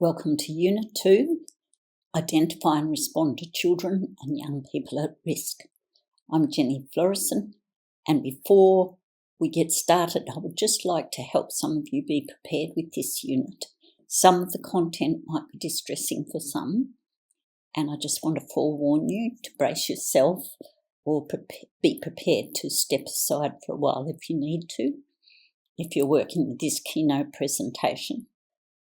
Welcome to Unit 2, Identify and Respond to Children and Young People at Risk. I'm Jenny Florison, and before we get started, I would just like to help some of you be prepared with this unit. Some of the content might be distressing for some, and I just want to forewarn you to brace yourself or be prepared to step aside for a while if you need to. If you're working with this keynote presentation,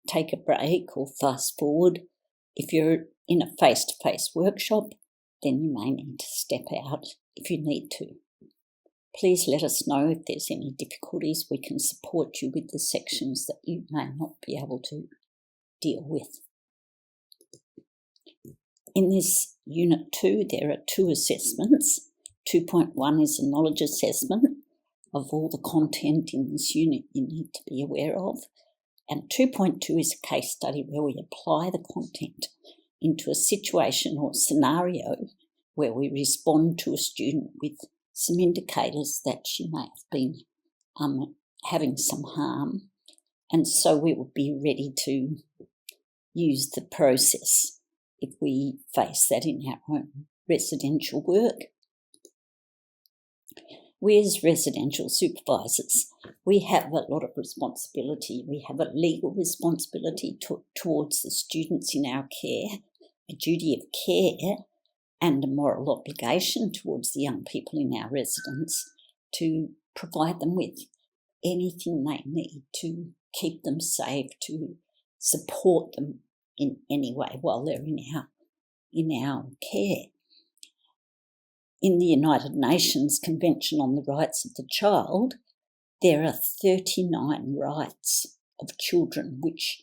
take a break or fast forward. If you're in a face-to-face workshop, then you may need to step out if you need to. Please let us know if there's any difficulties. We can support you with the sections that you may not be able to deal with. In this Unit 2, there are two assessments. 2.1 is a knowledge assessment of all the content in this unit you need to be aware of. And 2.2 is a case study where we apply the content into a situation or scenario where we respond to a student with some indicators that she may have been having some harm. And so we will be ready to use the process if we face that in our own residential work. We as residential supervisors, we have a lot of responsibility. We have a legal responsibility towards the students in our care, a duty of care and a moral obligation towards the young people in our residence to provide them with anything they need to keep them safe, to support them in any way while they're in our care. In the United Nations Convention on the Rights of the Child, there are 39 rights of children which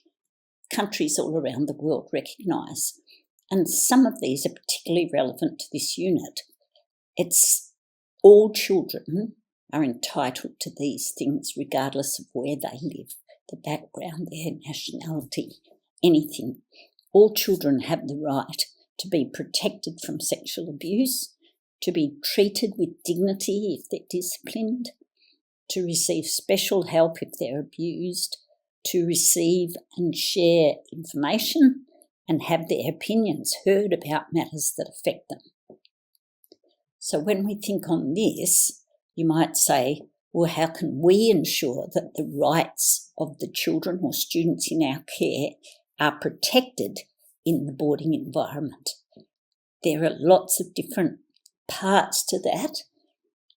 countries all around the world recognise, and some of these are particularly relevant to this unit. It's all children are entitled to these things regardless of where they live, the background, their nationality, anything. All children have the right to be protected from sexual abuse, to be treated with dignity if they're disciplined, to receive special help if they're abused, to receive and share information and have their opinions heard about matters that affect them. So when we think on this, you might say, well, how can we ensure that the rights of the children or students in our care are protected in the boarding environment? There are lots of different parts to that,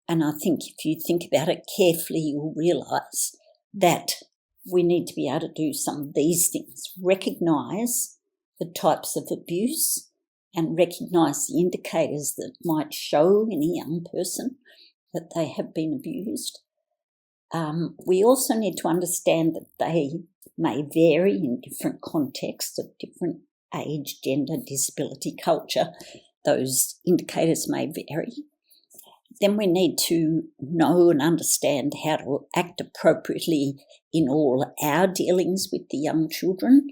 and I think if you think about it carefully, you'll realise that we need to be able to do some of these things. Recognise the types of abuse and recognise the indicators that might show in a young person that they have been abused. We also need to understand that they may vary in different contexts of different age, gender, disability, culture. Those indicators may vary. Then we need to know and understand how to act appropriately in all our dealings with the young children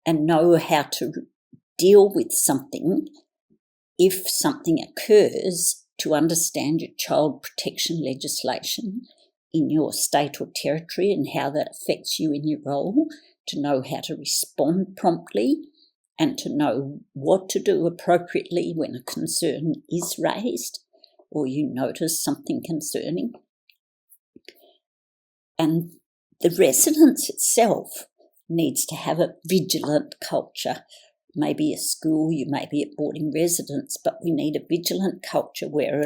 and know how to deal with something if something occurs, to understand your child protection legislation in your state or territory and how that affects you in your role, to know how to respond promptly and to know what to do appropriately when a concern is raised or you notice something concerning. And the residence itself needs to have a vigilant culture. Maybe a school, you may be at boarding residence, but we need a vigilant culture where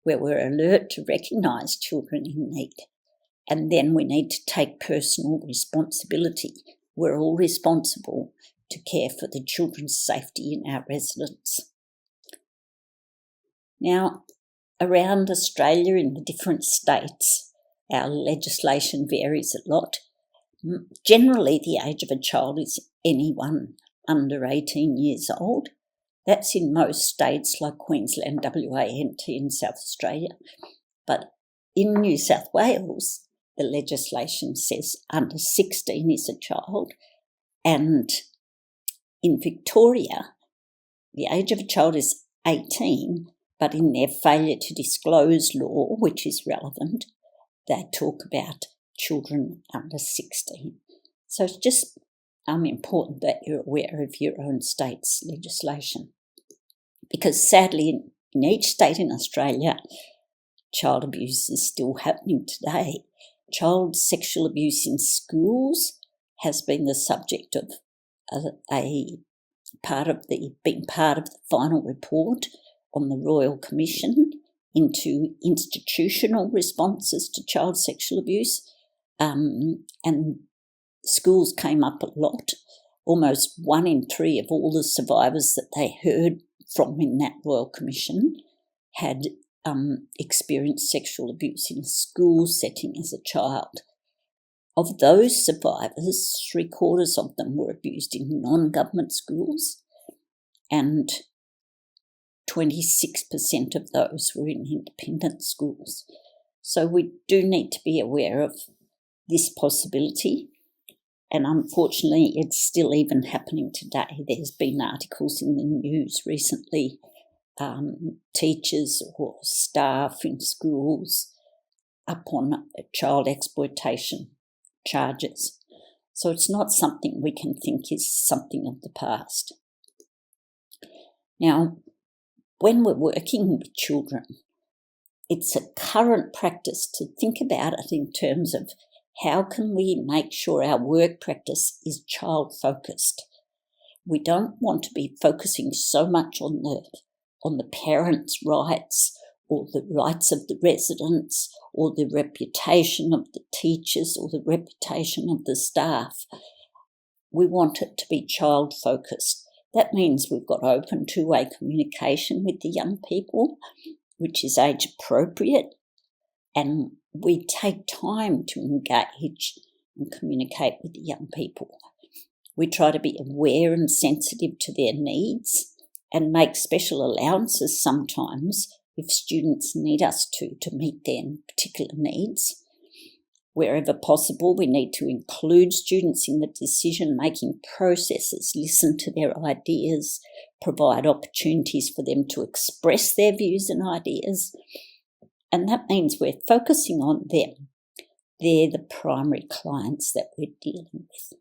we're alert to recognise children in need. And then we need to take personal responsibility. We're all responsible to care for the children's safety in our residence. Now, around Australia in the different states, our legislation varies a lot. Generally, the age of a child is anyone under 18 years old. That's in most states like Queensland, WA, NT and South Australia. But in New South Wales, the legislation says under 16 is a child, and in Victoria, the age of a child is 18, but in their failure to disclose law, which is relevant, they talk about children under 16. So it's just important that you're aware of your own state's legislation, because sadly in each state in Australia, child abuse is still happening today. Child sexual abuse in schools has been the subject of being part of the final report on the Royal Commission into institutional responses to child sexual abuse, and schools came up a lot. Almost 1 in 3 of all the survivors that they heard from in that Royal Commission had experienced sexual abuse in a school setting as a child. Of those survivors, 3/4 of them were abused in non-government schools, and 26% of those were in independent schools. So we do need to be aware of this possibility, and unfortunately it's still even happening today. There's been articles in the news recently, teachers or staff in schools up on child exploitation charges. So it's not something we can think is something of the past. Now, when we're working with children, it's a current practice to think about it in terms of how can we make sure our work practice is child-focused. We don't want to be focusing so much on the parents' rights or the rights of the residents or the reputation of the teachers or the reputation of the staff. We want it to be child-focused. That means we've got open two-way communication with the young people, which is age-appropriate, and we take time to engage and communicate with the young people. We try to be aware and sensitive to their needs and make special allowances sometimes if students need us to meet their particular needs. Wherever possible, we need to include students in the decision-making processes, listen to their ideas, provide opportunities for them to express their views and ideas. And that means we're focusing on them. They're the primary clients that we're dealing with.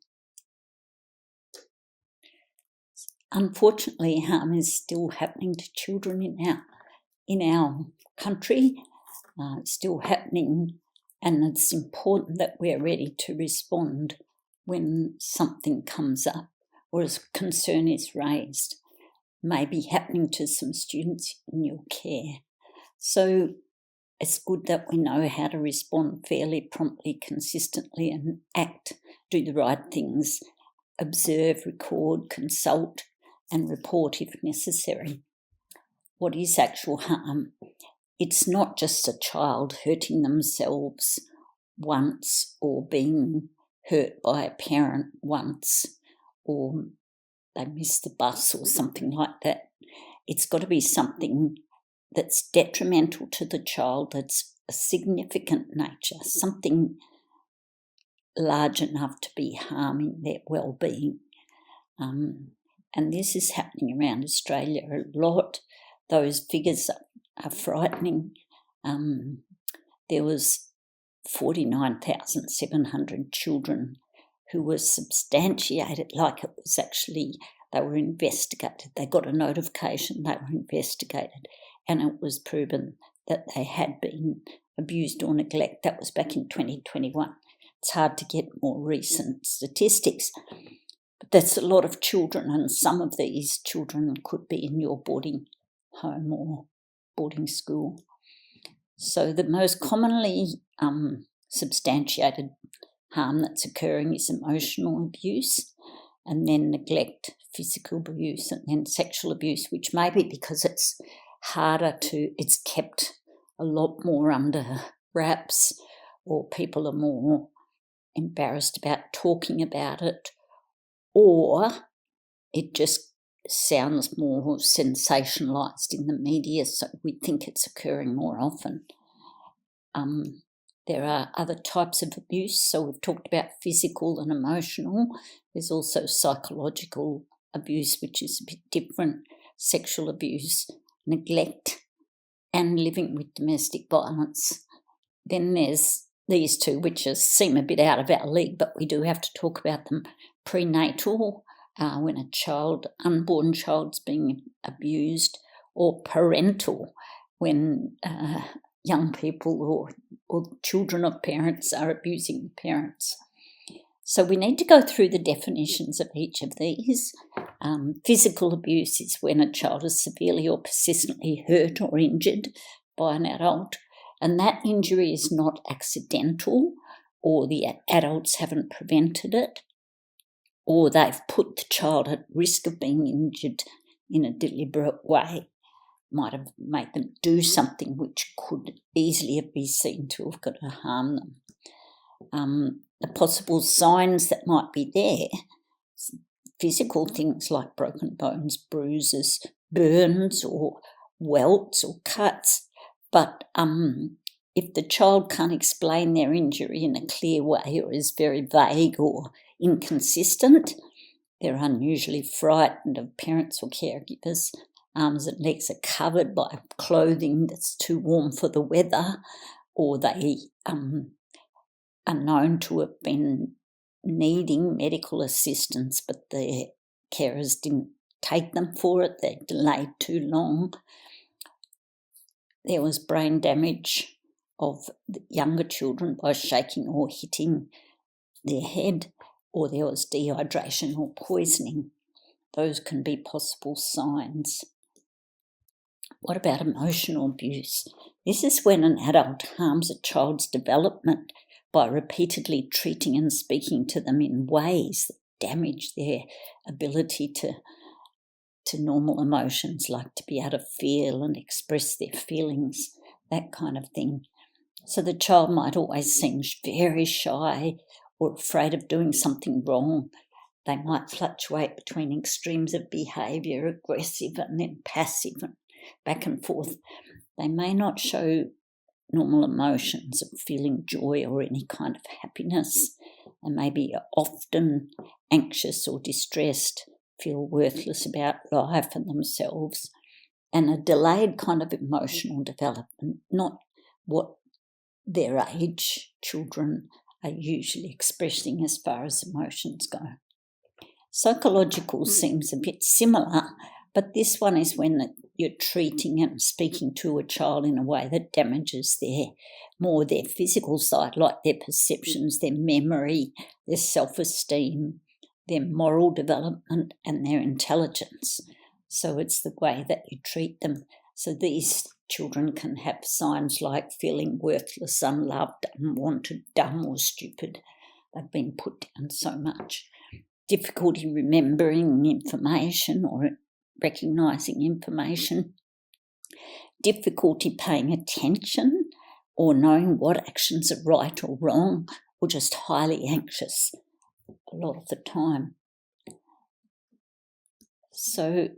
Unfortunately, harm is still happening to children in our country. It's still happening, and it's important that we're ready to respond when something comes up or a concern is raised, maybe happening to some students in your care. So it's good that we know how to respond fairly promptly, consistently, and act, do the right things, observe, record, consult, and report if necessary. What is actual harm? It's not just a child hurting themselves once or being hurt by a parent once or they missed the bus or something like that. It's got to be something that's detrimental to the child, that's a significant nature, something large enough to be harming their well-being. And this is happening around Australia a lot. Those figures are frightening. There was 49,700 children who were substantiated like it was actually, they were investigated. They got a notification, they were investigated, and it was proven that they had been abused or neglected. That was back in 2021. It's hard to get more recent statistics. But that's a lot of children, and some of these children could be in your boarding home or boarding school. So the most commonly substantiated harm that's occurring is emotional abuse, and then neglect, physical abuse, and then sexual abuse, which may be because it's harder it's kept a lot more under wraps, or people are more embarrassed about talking about it, or it just sounds more sensationalised in the media, so we think it's occurring more often. There are other types of abuse, so we've talked about physical and emotional. There's also psychological abuse, which is a bit different, sexual abuse, neglect, and living with domestic violence. Then there's these two, which seem a bit out of our league, but we do have to talk about them: prenatal, when a unborn child's being abused, or parental, when young people or children of parents are abusing parents. So we need to go through the definitions of each of these. Physical abuse is when a child is severely or persistently hurt or injured by an adult, and that injury is not accidental, or the adults haven't prevented it, or they've put the child at risk of being injured in a deliberate way. Might have made them do something which could easily be seen to have got to harm them. The possible signs that might be there, physical things like broken bones, bruises, burns, or welts or cuts. But if the child can't explain their injury in a clear way, or is very vague or inconsistent, they're unusually frightened of parents or caregivers, arms and legs are covered by clothing that's too warm for the weather, or they are known to have been needing medical assistance, but their carers didn't take them for it, they delayed too long. There was brain damage of the younger children by shaking or hitting their head, or there was dehydration or poisoning. Those can be possible signs. What about emotional abuse? This is when an adult harms a child's development by repeatedly treating and speaking to them in ways that damage their ability to normal emotions, like to be able to feel and express their feelings, that kind of thing. So the child might always seem very shy or afraid of doing something wrong. They might fluctuate between extremes of behaviour, aggressive and then passive, and back and forth. They may not show normal emotions of feeling joy or any kind of happiness. They may be often anxious or distressed, feel worthless about life and themselves, and a delayed kind of emotional development, not what their age children are usually expressing as far as emotions go. Psychological seems a bit similar, but this one is when you're treating and speaking to a child in a way that damages their physical side, like their perceptions, their memory, their self-esteem, their moral development and their intelligence. So it's the way that you treat them. So these children can have signs like feeling worthless, unloved, unwanted, dumb or stupid. They've been put down so much. Difficulty remembering information or recognising information. Difficulty paying attention or knowing what actions are right or wrong, or just highly anxious a lot of the time. So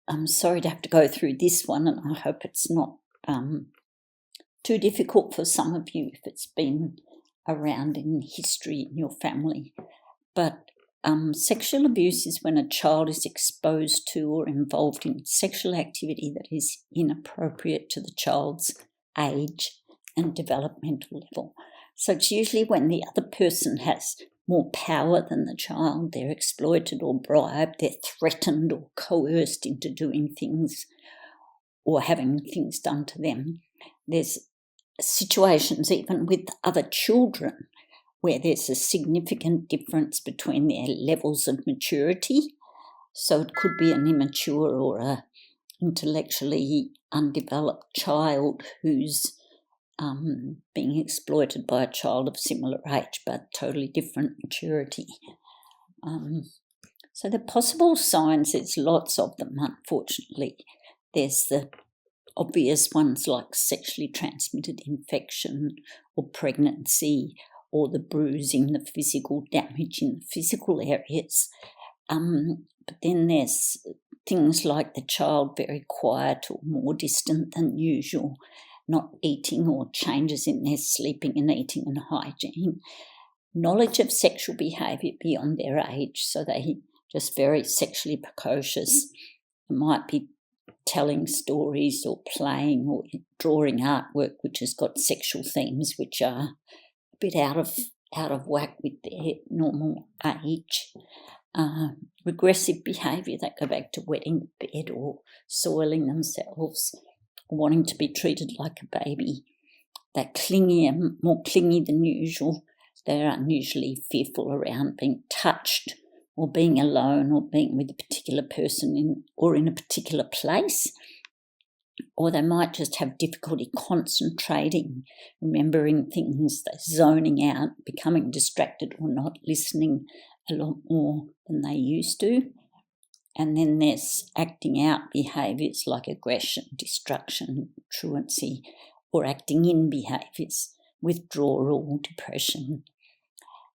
I'm sorry to have to go through this one, and I hope it's not too difficult for some of you if it's been around in history in your family. But sexual abuse is when a child is exposed to or involved in sexual activity that is inappropriate to the child's age and developmental level. So it's usually when the other person has more power than the child, they're exploited or bribed, they're threatened or coerced into doing things or having things done to them. There's situations even with other children where there's a significant difference between their levels of maturity. So it could be an immature or a intellectually undeveloped child who's being exploited by a child of similar age but totally different maturity. So the possible signs, there's lots of them, unfortunately. There's the obvious ones like sexually transmitted infection or pregnancy, or the bruising, the physical damage in the physical areas. But then there's things like the child very quiet or more distant than usual, not eating or changes in their sleeping and eating and hygiene. Knowledge of sexual behaviour beyond their age, so they just very sexually precocious. They might be telling stories or playing or drawing artwork which has got sexual themes which are a bit out of out of whack with their normal age. Regressive behaviour, they go back to wetting the bed or soiling themselves, or wanting to be treated like a baby. They're clingier, more clingy than usual. They're unusually fearful around being touched or being alone or being with a particular person in a particular place. Or they might just have difficulty concentrating, remembering things, they're zoning out, becoming distracted or not listening a lot more than they used to. And then there's acting out behaviours like aggression, destruction, truancy, or acting in behaviours, withdrawal, depression.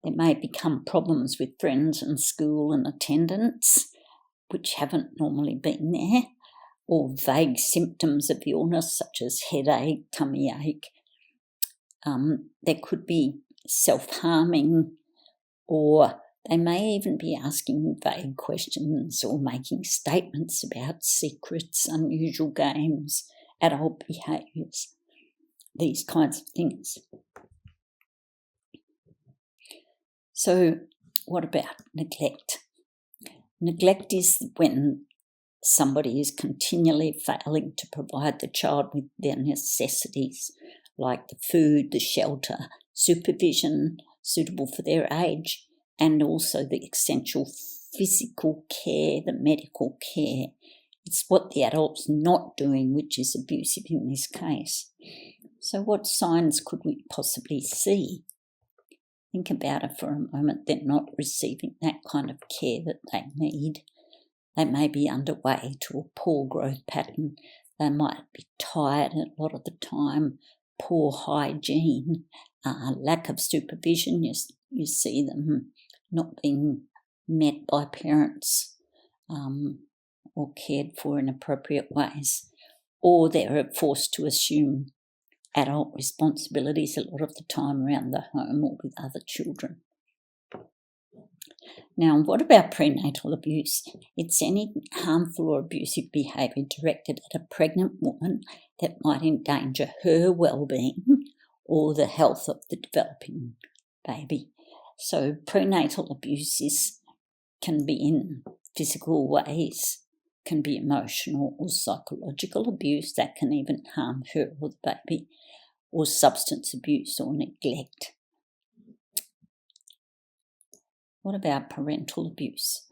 There may become problems with friends and school and attendance, which haven't normally been there, or vague symptoms of illness such as headache, tummy ache. There could be self-harming, or they may even be asking vague questions or making statements about secrets, unusual games, adult behaviours, these kinds of things. So what about neglect? Neglect is when somebody is continually failing to provide the child with their necessities, like the food, the shelter, supervision suitable for their age, and also the essential physical care, the medical care. It's what the adult's not doing which is abusive in this case. So what signs could we possibly see? Think about it for a moment. They're not receiving that kind of care that they need. They may be underway to a poor growth pattern. They might be tired a lot of the time, poor hygiene, lack of supervision. You see them not being met by parents or cared for in appropriate ways, or they're forced to assume adult responsibilities a lot of the time around the home or with other children. Now, what about prenatal abuse? It's any harmful or abusive behaviour directed at a pregnant woman that might endanger her well-being or the health of the developing baby. So prenatal abuse can be in physical ways, can be emotional or psychological abuse that can even harm her or the baby, or substance abuse or neglect. What about parental abuse?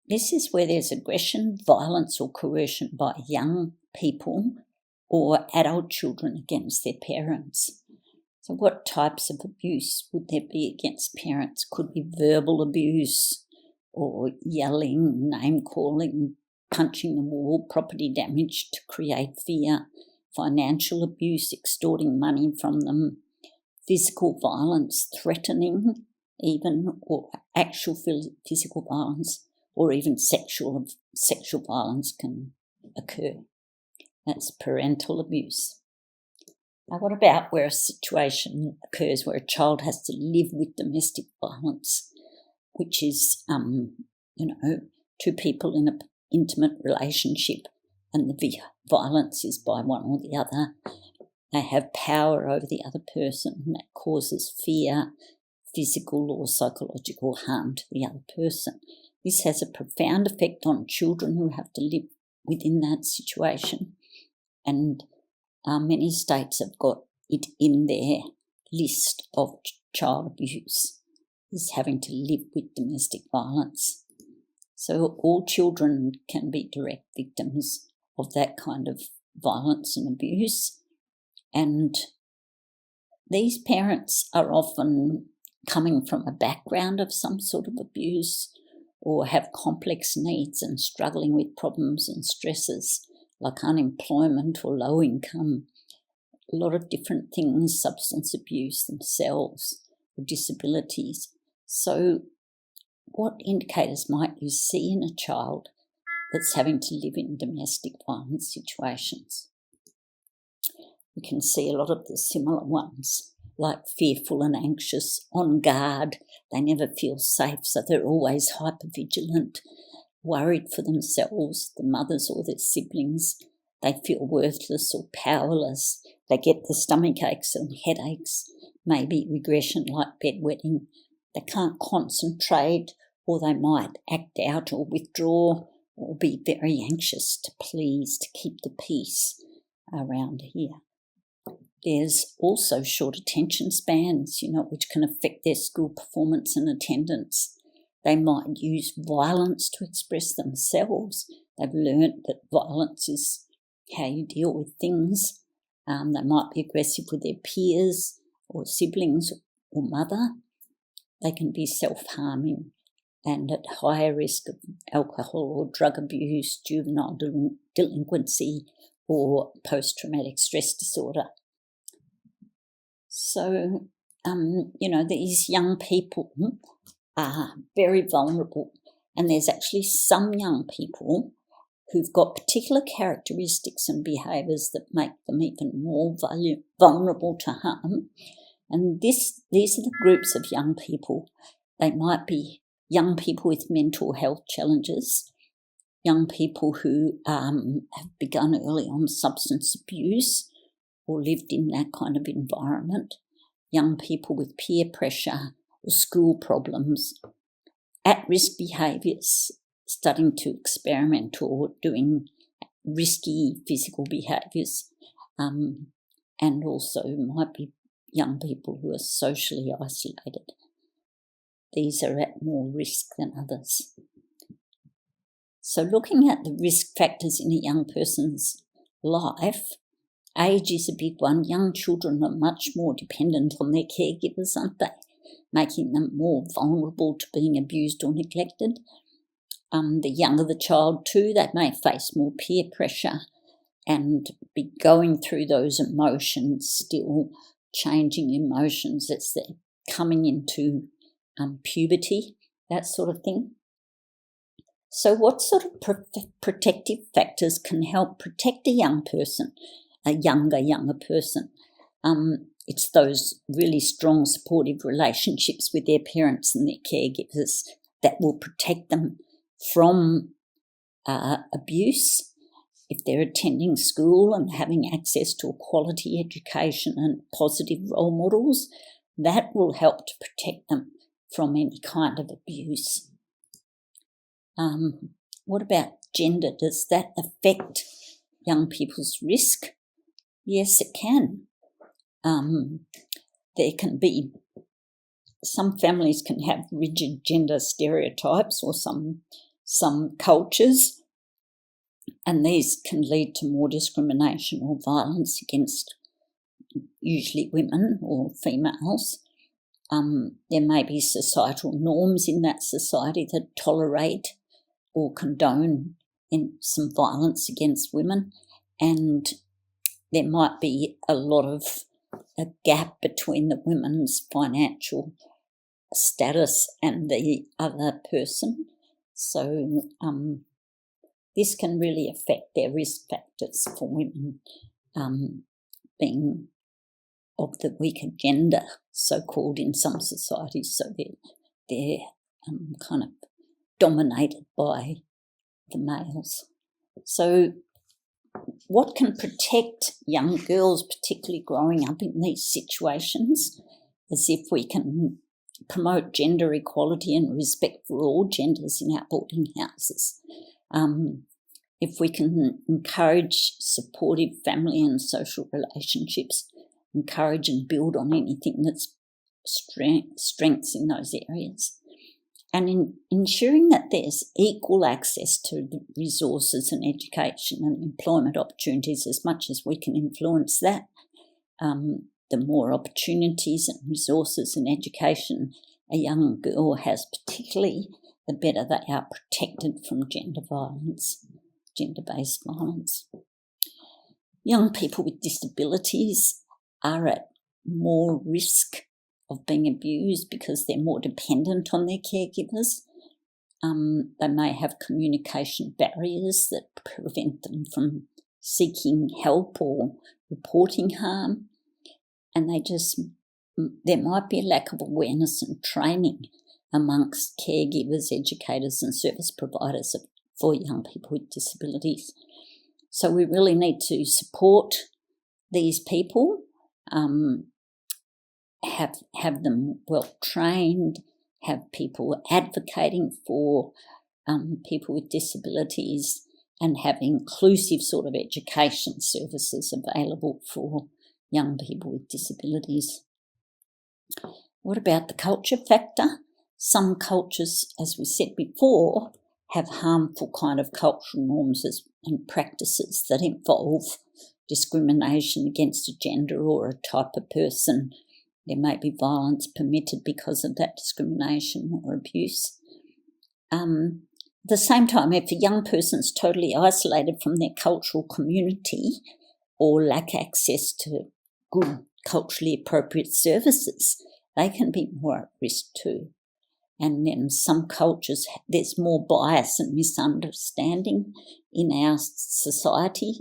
This is where there's aggression, violence or coercion by young people or adult children against their parents. So what types of abuse would there be against parents? Could be verbal abuse or yelling, name-calling, punching the wall, property damage to create fear, financial abuse, extorting money from them, physical violence, threatening even, or actual physical violence, or even sexual violence can occur. That's parental abuse. Now, what about where a situation occurs where a child has to live with domestic violence, which is, two people in an intimate relationship and the violence is by one or the other. They have power over the other person and that causes fear, physical or psychological harm to the other person. This has a profound effect on children who have to live within that situation, and many states have got it in their list of child abuse, is having to live with domestic violence. So all children can be direct victims of that kind of violence and abuse, and these parents are often coming from a background of some sort of abuse or have complex needs and struggling with problems and stresses like unemployment or low income, a lot of different things, substance abuse themselves, or disabilities. So what indicators might you see in a child that's having to live in domestic violence situations? We can see a lot of the similar ones, like fearful and anxious, on guard, they never feel safe, so they're always hypervigilant, worried for themselves, the mothers or their siblings. They feel worthless or powerless. they get the stomach aches and headaches, maybe regression like bedwetting. They can't concentrate, or they might act out or withdraw or be very anxious to please, to keep the peace around here. There's also short attention spans, which can affect their school performance and attendance. They might use violence to express themselves. They've learnt that violence is how you deal with things. They might be aggressive with their peers or siblings or mother. They can be self-harming and at higher risk of alcohol or drug abuse, juvenile delinquency, or post-traumatic stress disorder. So, these young people are very vulnerable, and there's actually some young people who've got particular characteristics and behaviours that make them even more vulnerable to harm. And these are the groups of young people. They might be young people with mental health challenges, young people who have begun early on substance abuse or lived in that kind of environment, young people with peer pressure or school problems, at-risk behaviours, starting to experiment or doing risky physical behaviours, and also might be young people who are socially isolated. These are at more risk than others. So looking at the risk factors in a young person's life, age is a big one. Young children are much more dependent on their caregivers, aren't they? Making them more vulnerable to being abused or neglected. The younger the child too, they may face more peer pressure and be going through those emotions, still changing emotions as they're coming into puberty, that sort of thing. So what sort of protective factors can help protect a young person, a younger person? It's those really strong supportive relationships with their parents and their caregivers that will protect them from abuse. If they're attending school and having access to a quality education and positive role models, that will help to protect them from any kind of abuse. What about gender? Does that affect young people's risk? Yes, it can. There can be, some families can have rigid gender stereotypes or some cultures, and these can lead to more discrimination or violence against usually women or females. There may be societal norms in that society that tolerate or condone some violence against women, and there might be a gap between the women's financial status and the other person. So this can really affect their risk factors for women being of the weaker gender, so-called in some societies. So they're kind of dominated by the males. So what can protect young girls, particularly growing up in these situations, as if we can promote gender equality and respect for all genders in our boarding houses. If we can encourage supportive family and social relationships, encourage and build on anything that's strengths in those areas, and in ensuring that there's equal access to the resources and education and employment opportunities, as much as we can influence that, the more opportunities and resources and education a young girl has, particularly, the better they are protected from gender-based violence. Young people with disabilities are at more risk of being abused because they're more dependent on their caregivers. They may have communication barriers that prevent them from seeking help or reporting harm, and there might be a lack of awareness and training amongst caregivers, educators and service providers for young people with disabilities. So we really need to support these people, have them well trained, have people advocating for people with disabilities, and have inclusive sort of education services available for young people with disabilities. What about the culture factor? Some cultures, as we said before, have harmful kind of cultural norms and practices that involve discrimination against a gender or a type of person. There may be violence permitted because of that discrimination or abuse. At the same time, if a young person is totally isolated from their cultural community or lack access to good culturally appropriate services, they can be more at risk too. And then some cultures, there's more bias and misunderstanding in our society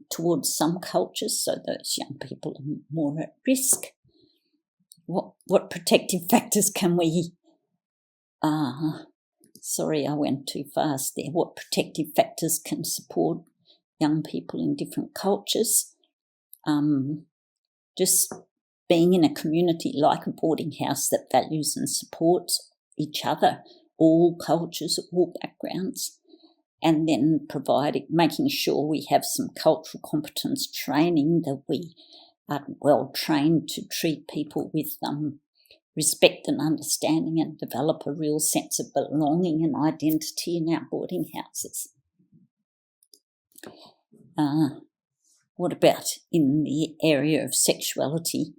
towards some cultures, so those young people are more at risk. What protective factors can we... sorry, I went too fast there. What protective factors can support young people in different cultures? Just being in a community like a boarding house that values and supports each other, all cultures, all backgrounds, and then making sure we have some cultural competence training, that we are well trained to treat people with respect and understanding and develop a real sense of belonging and identity in our boarding houses. What about in the area of sexuality?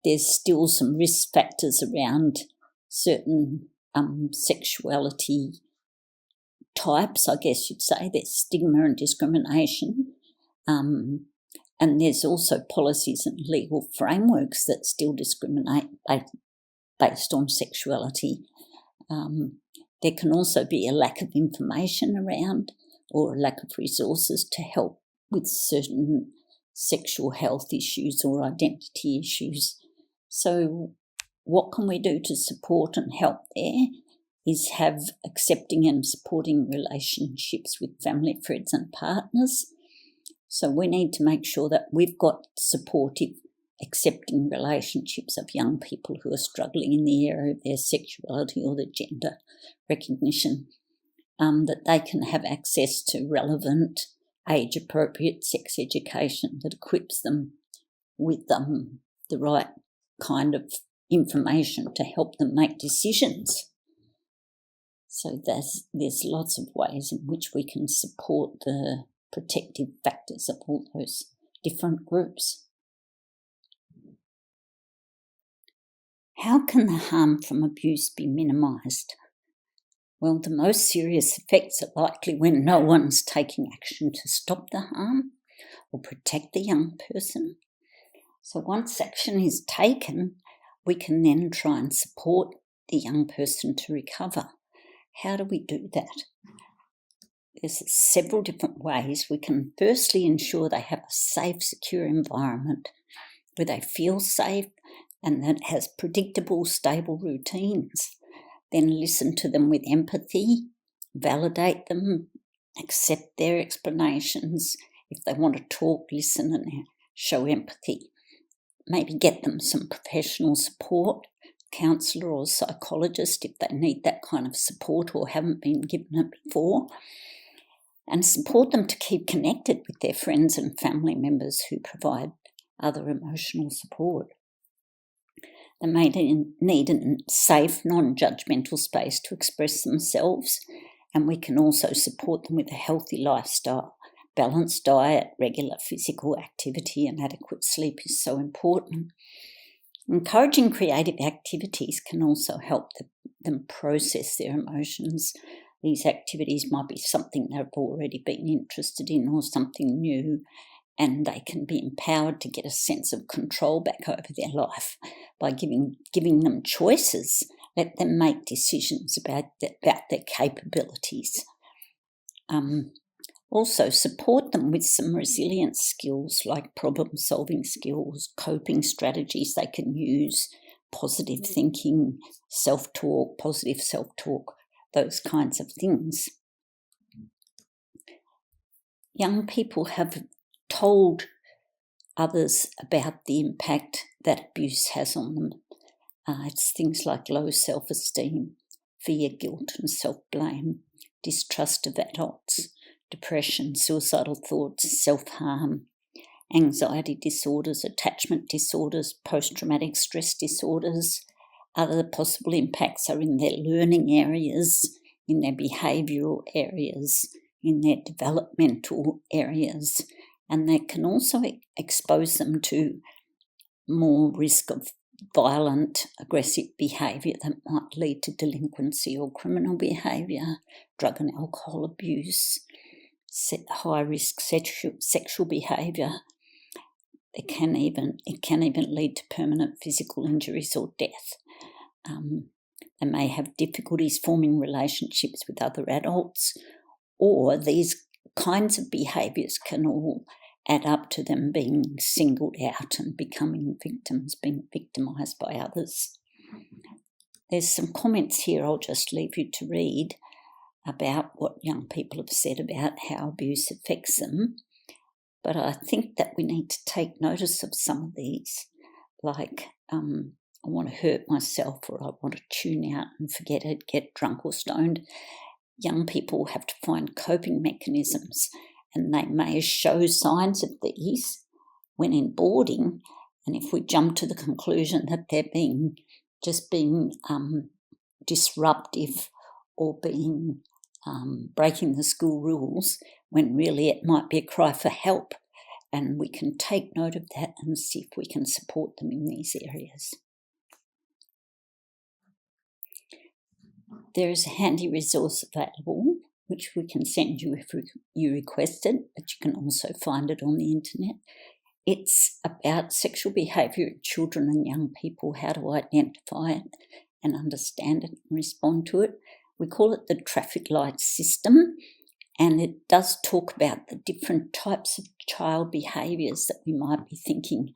There's still some risk factors around certain sexuality types, I guess you'd say. There's stigma and discrimination. And there's also policies and legal frameworks that still discriminate based on sexuality. There can also be a lack of information around or a lack of resources to help with certain sexual health issues or identity issues. So what can we do to support and help there is have accepting and supporting relationships with family, friends and partners. So we need to make sure that we've got supportive, accepting relationships of young people who are struggling in the area of their sexuality or their gender recognition, that they can have access to relevant, age-appropriate sex education that equips them with the right kind of information to help them make decisions. So there's lots of ways in which we can support the protective factors of all those different groups. How can the harm from abuse be minimised? Well, the most serious effects are likely when no one's taking action to stop the harm or protect the young person. So once action is taken, we can then try and support the young person to recover. How do we do that? There's several different ways. We can firstly ensure they have a safe, secure environment where they feel safe and that has predictable, stable routines. Then listen to them with empathy, validate them, accept their explanations. If they want to talk, listen and show empathy. Maybe get them some professional support, counsellor or psychologist if they need that kind of support or haven't been given it before. And support them to keep connected with their friends and family members who provide other emotional support. They may need a safe, non-judgmental space to express themselves, and we can also support them with a healthy lifestyle. Balanced diet, regular physical activity and adequate sleep is so important. Encouraging creative activities can also help them process their emotions. These activities might be something they've already been interested in or something new, and they can be empowered to get a sense of control back over their life by giving them choices. Let them make decisions about their capabilities. Also support them with some resilience skills like problem-solving skills, coping strategies they can use, positive thinking, self-talk, positive self-talk, those kinds of things. Young people have told others about the impact that abuse has on them. It's things like low self-esteem, fear, guilt and self-blame, distrust of adults, depression, suicidal thoughts, self-harm, anxiety disorders, attachment disorders, post-traumatic stress disorders. Other possible impacts are in their learning areas, in their behavioural areas, in their developmental areas, and they can also expose them to more risk of violent, aggressive behaviour that might lead to delinquency or criminal behaviour, drug and alcohol abuse, high-risk sexual behaviour. It can even lead to permanent physical injuries or death. They may have difficulties forming relationships with other adults, or these kinds of behaviours can all add up to them being singled out and becoming victims, being victimised by others. There's some comments here I'll just leave you to read about what young people have said about how abuse affects them. But I think that we need to take notice of some of these, like I want to hurt myself, or I want to tune out and forget it, get drunk or stoned. Young people have to find coping mechanisms, and they may show signs of these when in boarding. And if we jump to the conclusion that they're being disruptive or being breaking the school rules, when really it might be a cry for help, and we can take note of that and see if we can support them in these areas. There is a handy resource available which we can send you if you request it, but you can also find it on the internet. It's about sexual behaviour in children and young people, how to identify it and understand it and respond to it. We call it the traffic light system, and it does talk about the different types of child behaviours that we might be thinking,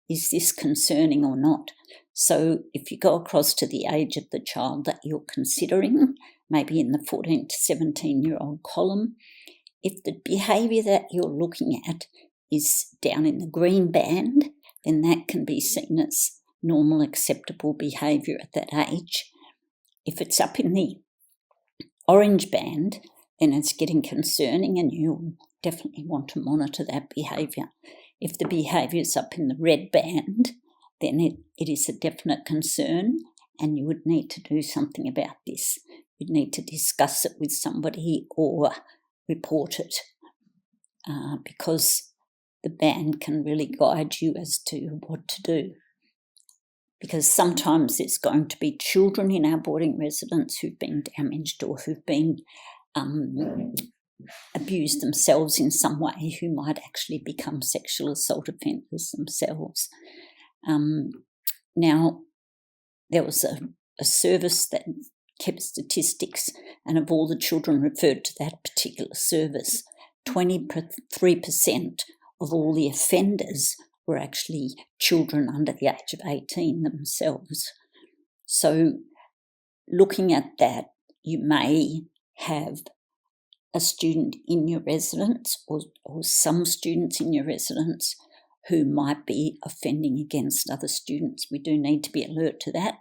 is this concerning or not? So if you go across to the age of the child that you're considering, maybe in the 14 to 17-year-old column, if the behaviour that you're looking at is down in the green band, then that can be seen as normal, acceptable behaviour at that age. If it's up in the orange band, then it's getting concerning and you'll definitely want to monitor that behaviour. If the behaviour is up in the red band, then it is a definite concern and you would need to do something about this. You'd need to discuss it with somebody or report it because the band can really guide you as to what to do. Because sometimes it's going to be children in our boarding residence who've been damaged or who've been abused themselves in some way, who might actually become sexual assault offenders themselves. Now, there was a service that kept statistics, and of all the children referred to that particular service, 23% of all the offenders were actually children under the age of 18 themselves. So looking at that, you may have a student in your residence or some students in your residence who might be offending against other students. We do need to be alert to that.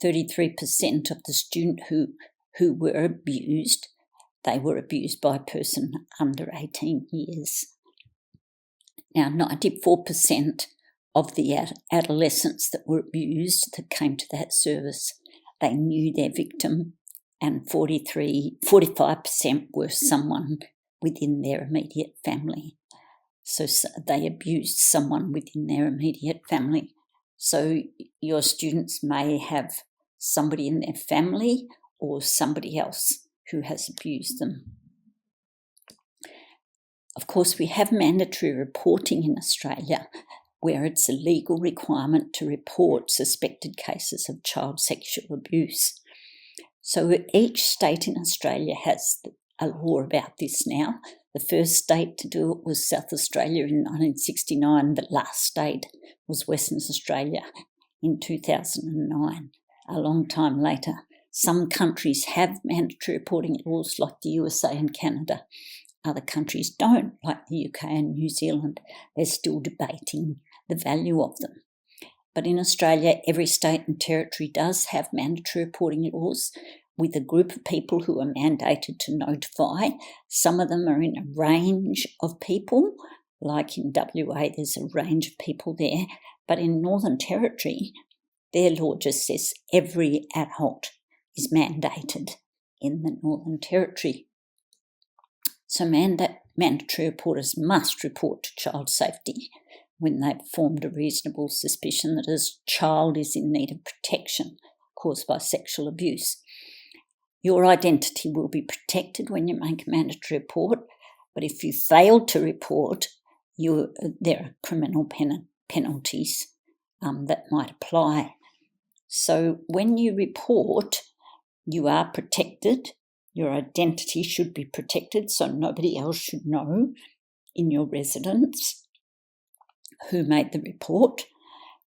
33% of the student who were abused, they were abused by a person under 18 years. Now, 94% of the adolescents that were abused that came to that service, they knew their victim, and 45% were someone within their immediate family. So they abused someone within their immediate family. So your students may have somebody in their family or somebody else who has abused them. Of course, we have mandatory reporting in Australia where it's a legal requirement to report suspected cases of child sexual abuse. So each state in Australia has a law about this now. The first state to do it was South Australia in 1969. The last state was Western Australia in 2009, a long time later. Some countries have mandatory reporting laws like the USA and Canada. Other countries don't, like the UK and New Zealand. They're still debating the value of them. But in Australia, every state and territory does have mandatory reporting laws with a group of people who are mandated to notify. Some of them are in a range of people, like in WA, there's a range of people there. But in Northern Territory, their law just says every adult is mandated in the Northern Territory. So mandatory reporters must report to child safety when they've formed a reasonable suspicion that a child is in need of protection caused by sexual abuse. Your identity will be protected when you make a mandatory report, but if you fail to report, there are criminal penalties that might apply. So when you report, you are protected. Your identity should be protected, so nobody else should know in your residence who made the report.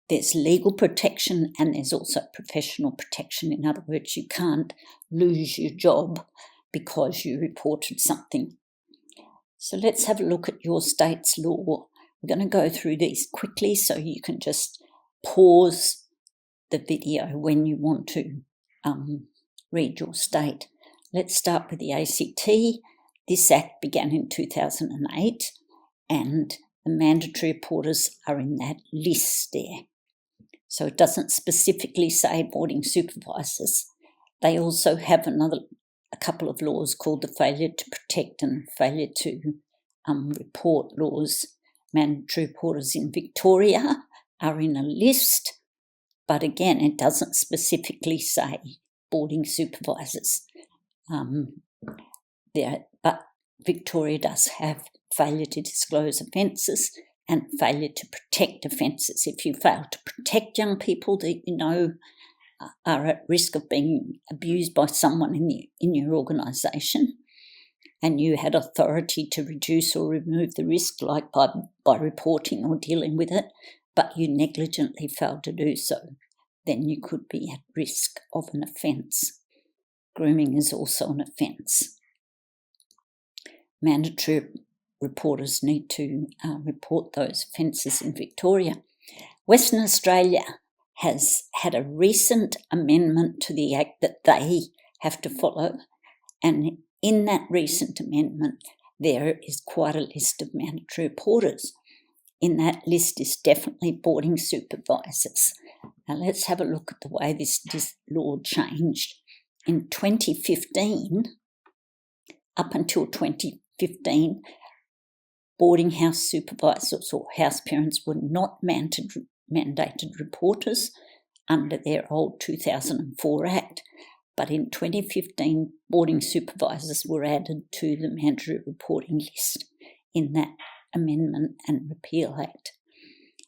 There's legal protection and there's also professional protection. In other words, you can't lose your job because you reported something. So let's have a look at your state's law. We're going to go through these quickly so you can just pause the video when you want to read your state. Let's start with the ACT. This Act began in 2008 and the mandatory reporters are in that list there. So it doesn't specifically say boarding supervisors. They also have a couple of laws called the failure to protect and failure to report laws. Mandatory reporters in Victoria are in a list, but again, it doesn't specifically say boarding supervisors. But Victoria does have failure to disclose offences and failure to protect offences. If you fail to protect young people that you know are at risk of being abused by someone in your organisation, and you had authority to reduce or remove the risk, like by reporting or dealing with it, but you negligently failed to do so, then you could be at risk of an offence. Grooming is also an offence. Mandatory reporters need to report those offences in Victoria. Western Australia has had a recent amendment to the Act that they have to follow, and in that recent amendment there is quite a list of mandatory reporters. In that list is definitely boarding supervisors. Now let's have a look at the way this law changed. In 2015, up until 2015, boarding house supervisors or house parents were not mandated reporters under their old 2004 Act, but in 2015, boarding supervisors were added to the mandatory reporting list in that Amendment and Repeal Act.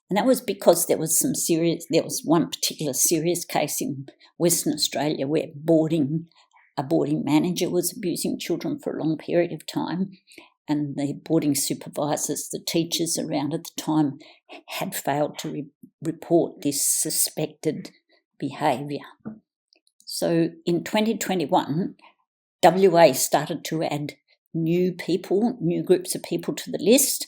And that was because there was one particular serious case in Western Australia where a boarding manager was abusing children for a long period of time, and the boarding supervisors, the teachers around at the time, had failed to report this suspected behaviour. So in 2021, WA started to add new groups of people to the list.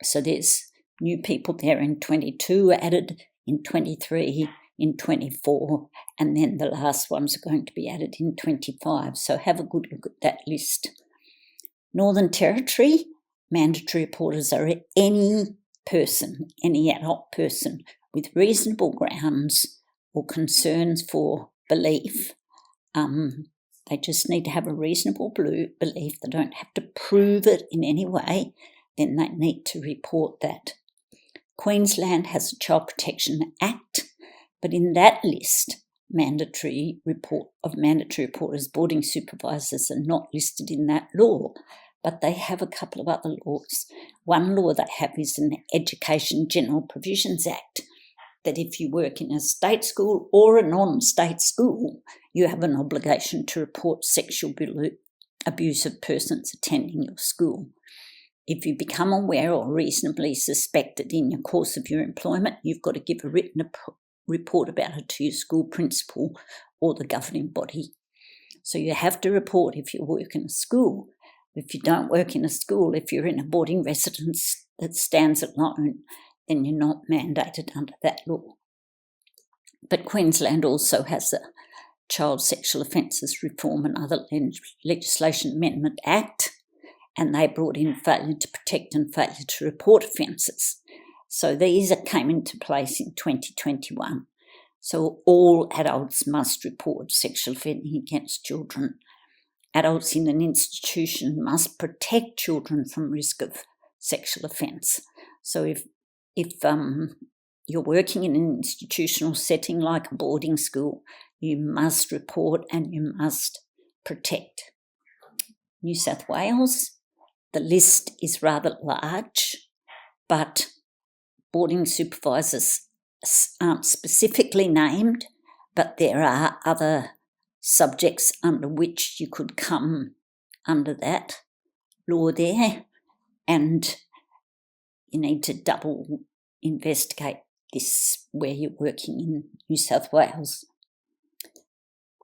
So there's new people there in 22 added, in 23, in 24, and then the last ones are going to be added in 25. So have a good look at that list. Northern Territory, mandatory reporters are any adult person with reasonable grounds or concerns for belief. They just need to have a reasonable belief. They don't have to prove it in any way. Then they need to report that. Queensland has a Child Protection Act, but in that list, mandatory reporters, boarding supervisors are not listed in that law, but they have a couple of other laws. One law they have is an Education General Provisions Act, that if you work in a state school or a non-state school, you have an obligation to report sexual abuse of persons attending your school. If you become aware or reasonably suspected in the course of your employment, you've got to give a written report about it to your school principal or the governing body. So you have to report if you work in a school, If you don't work in a school, if you're in a boarding residence that stands alone, then you're not mandated under that law. But Queensland also has a Child Sexual Offences Reform and Other Legislation Amendment Act, and they brought in failure to protect and failure to report offences. So these came into place in 2021. So all adults must report sexual offending against children. Adults in an institution must protect children from risk of sexual offence. So if you're working in an institutional setting like a boarding school, you must report and you must protect. New South Wales, the list is rather large, but boarding supervisors aren't specifically named, but there are other subjects under which you could come under that law there, and you need to double investigate this where you're working in New South Wales.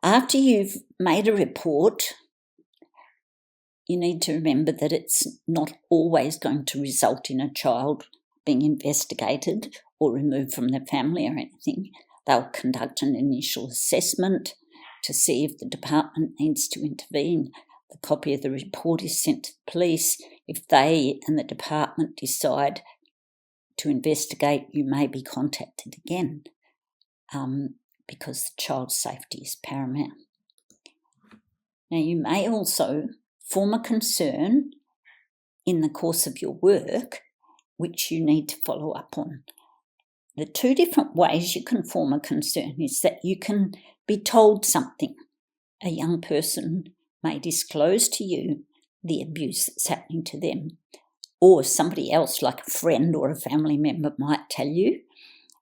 After you've made a report, you need to remember that it's not always going to result in a child being investigated or removed from their family or anything. They'll conduct an initial assessment to see if the department needs to intervene. The copy of the report is sent to the police. If they and the department decide to investigate, you may be contacted again because the child's safety is paramount. Now, you may also form a concern in the course of your work, which you need to follow up on. The two different ways you can form a concern is that you can be told something. A young person may disclose to you the abuse that's happening to them, or somebody else, like a friend or a family member, might tell you.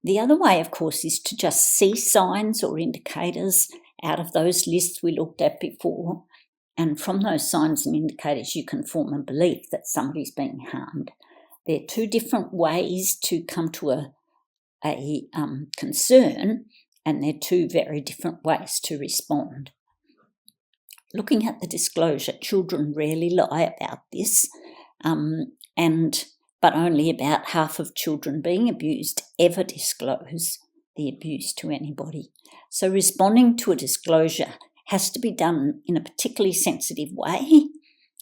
The other way, of course, is to just see signs or indicators out of those lists we looked at before, and from those signs and indicators you can form a belief that somebody's being harmed. There are two different ways to come to a concern, and they're two very different ways to respond. Looking at the disclosure, children rarely lie about this, but only about half of children being abused ever disclose the abuse to anybody. So responding to a disclosure has to be done in a particularly sensitive way,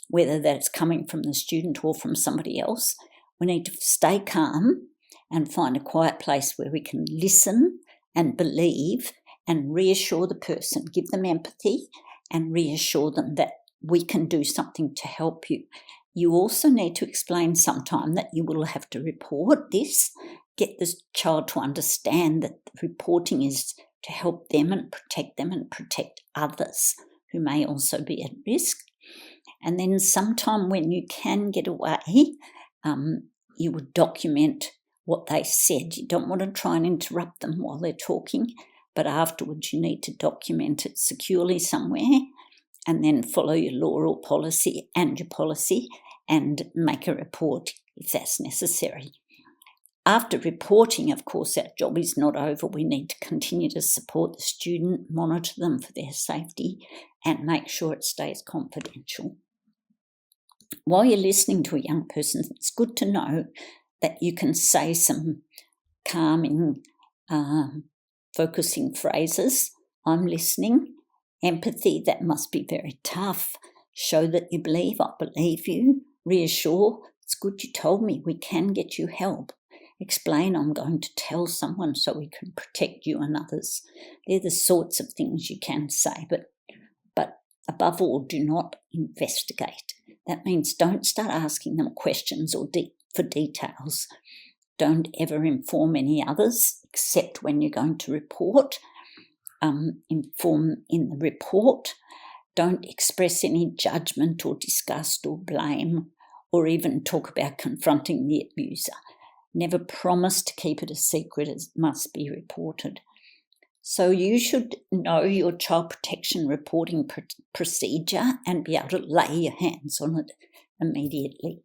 whether that's coming from the student or from somebody else. We need to stay calm and find a quiet place where we can listen and believe and reassure the person, give them empathy and reassure them that we can do something to help you. You also need to explain sometime that you will have to report this, get the child to understand that the reporting is to help them and protect others who may also be at risk. And then sometime when you can get away, you would document what they said. You don't want to try and interrupt them while they're talking, but afterwards you need to document it securely somewhere and then follow your law or policy and your policy and make a report if that's necessary. After reporting, of course, our job is not over. We need to continue to support the student, monitor them for their safety and make sure it stays confidential. While you're listening to a young person, it's good to know that you can say some calming, focusing phrases. I'm listening. Empathy, that must be very tough. Show that you believe. I believe you. Reassure. It's good you told me. We can get you help. Explain, I'm going to tell someone so we can protect you and others. They're the sorts of things you can say, but above all, do not investigate. That means don't start asking them questions or for details. Don't ever inform any others except when you're going to report. Inform in the report. Don't express any judgment or disgust or blame or even talk about confronting the abuser. Never promise to keep it a secret. It must be reported. So you should know your child protection reporting procedure and be able to lay your hands on it immediately.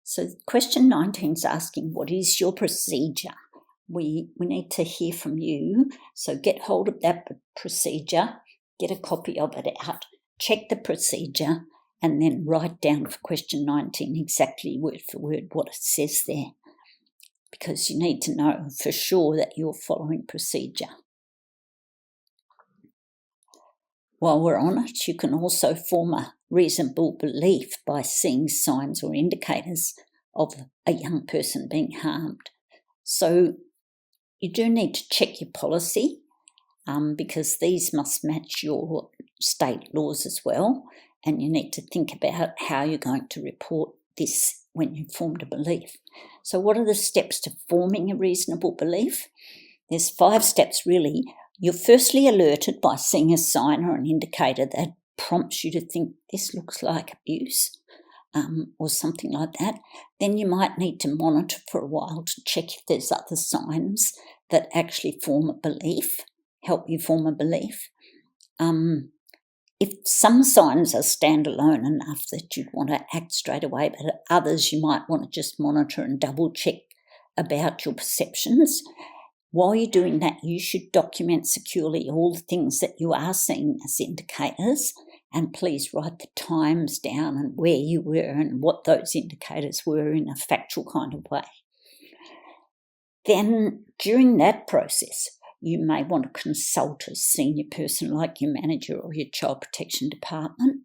So question 19 is asking, what is your procedure? We need to hear from you. So get hold of that procedure, get a copy of it out, check the procedure and then write down for question 19 exactly word for word what it says there, because you need to know for sure that you're following procedure. While we're on it, you can also form a reasonable belief by seeing signs or indicators of a young person being harmed. So you do need to check your policy because these must match your state laws as well, and you need to think about how you're going to report this when you've formed a belief. So what are the steps to forming a reasonable belief? There's 5 steps really. You're firstly alerted by seeing a sign or an indicator that prompts you to think this looks like abuse or something like that. Then you might need to monitor for a while to check if there's other signs that actually form a belief, help you form a belief. If some signs are standalone enough that you'd want to act straight away, but others you might want to just monitor and double check about your perceptions. While you're doing that, you should document securely all the things that you are seeing as indicators, and please write the times down and where you were and what those indicators were in a factual kind of way. Then during that process, you may want to consult a senior person like your manager or your child protection department.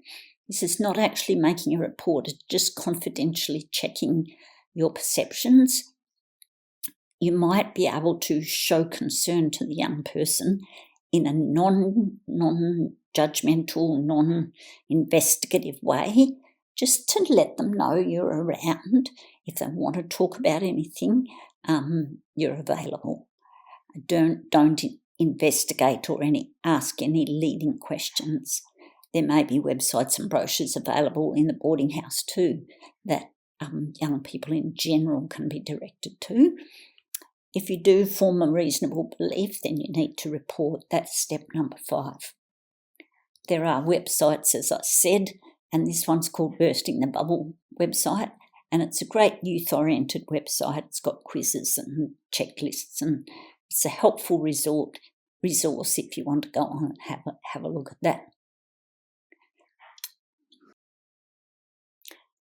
This is not actually making a report, it's just confidentially checking your perceptions. You might be able to show concern to the young person in a non-judgmental, non-investigative way, just to let them know you're around. If they want to talk about anything, you're available. Don't investigate or ask any leading questions. There may be websites and brochures available in the boarding house too that young people in general can be directed to. If you do form a reasonable belief, then you need to report. That's step number 5. There are websites, as I said, and this one's called Bursting the Bubble website, and it's a great youth-oriented website. It's got quizzes and checklists, and it's a helpful resource if you want to go on and have a look at that.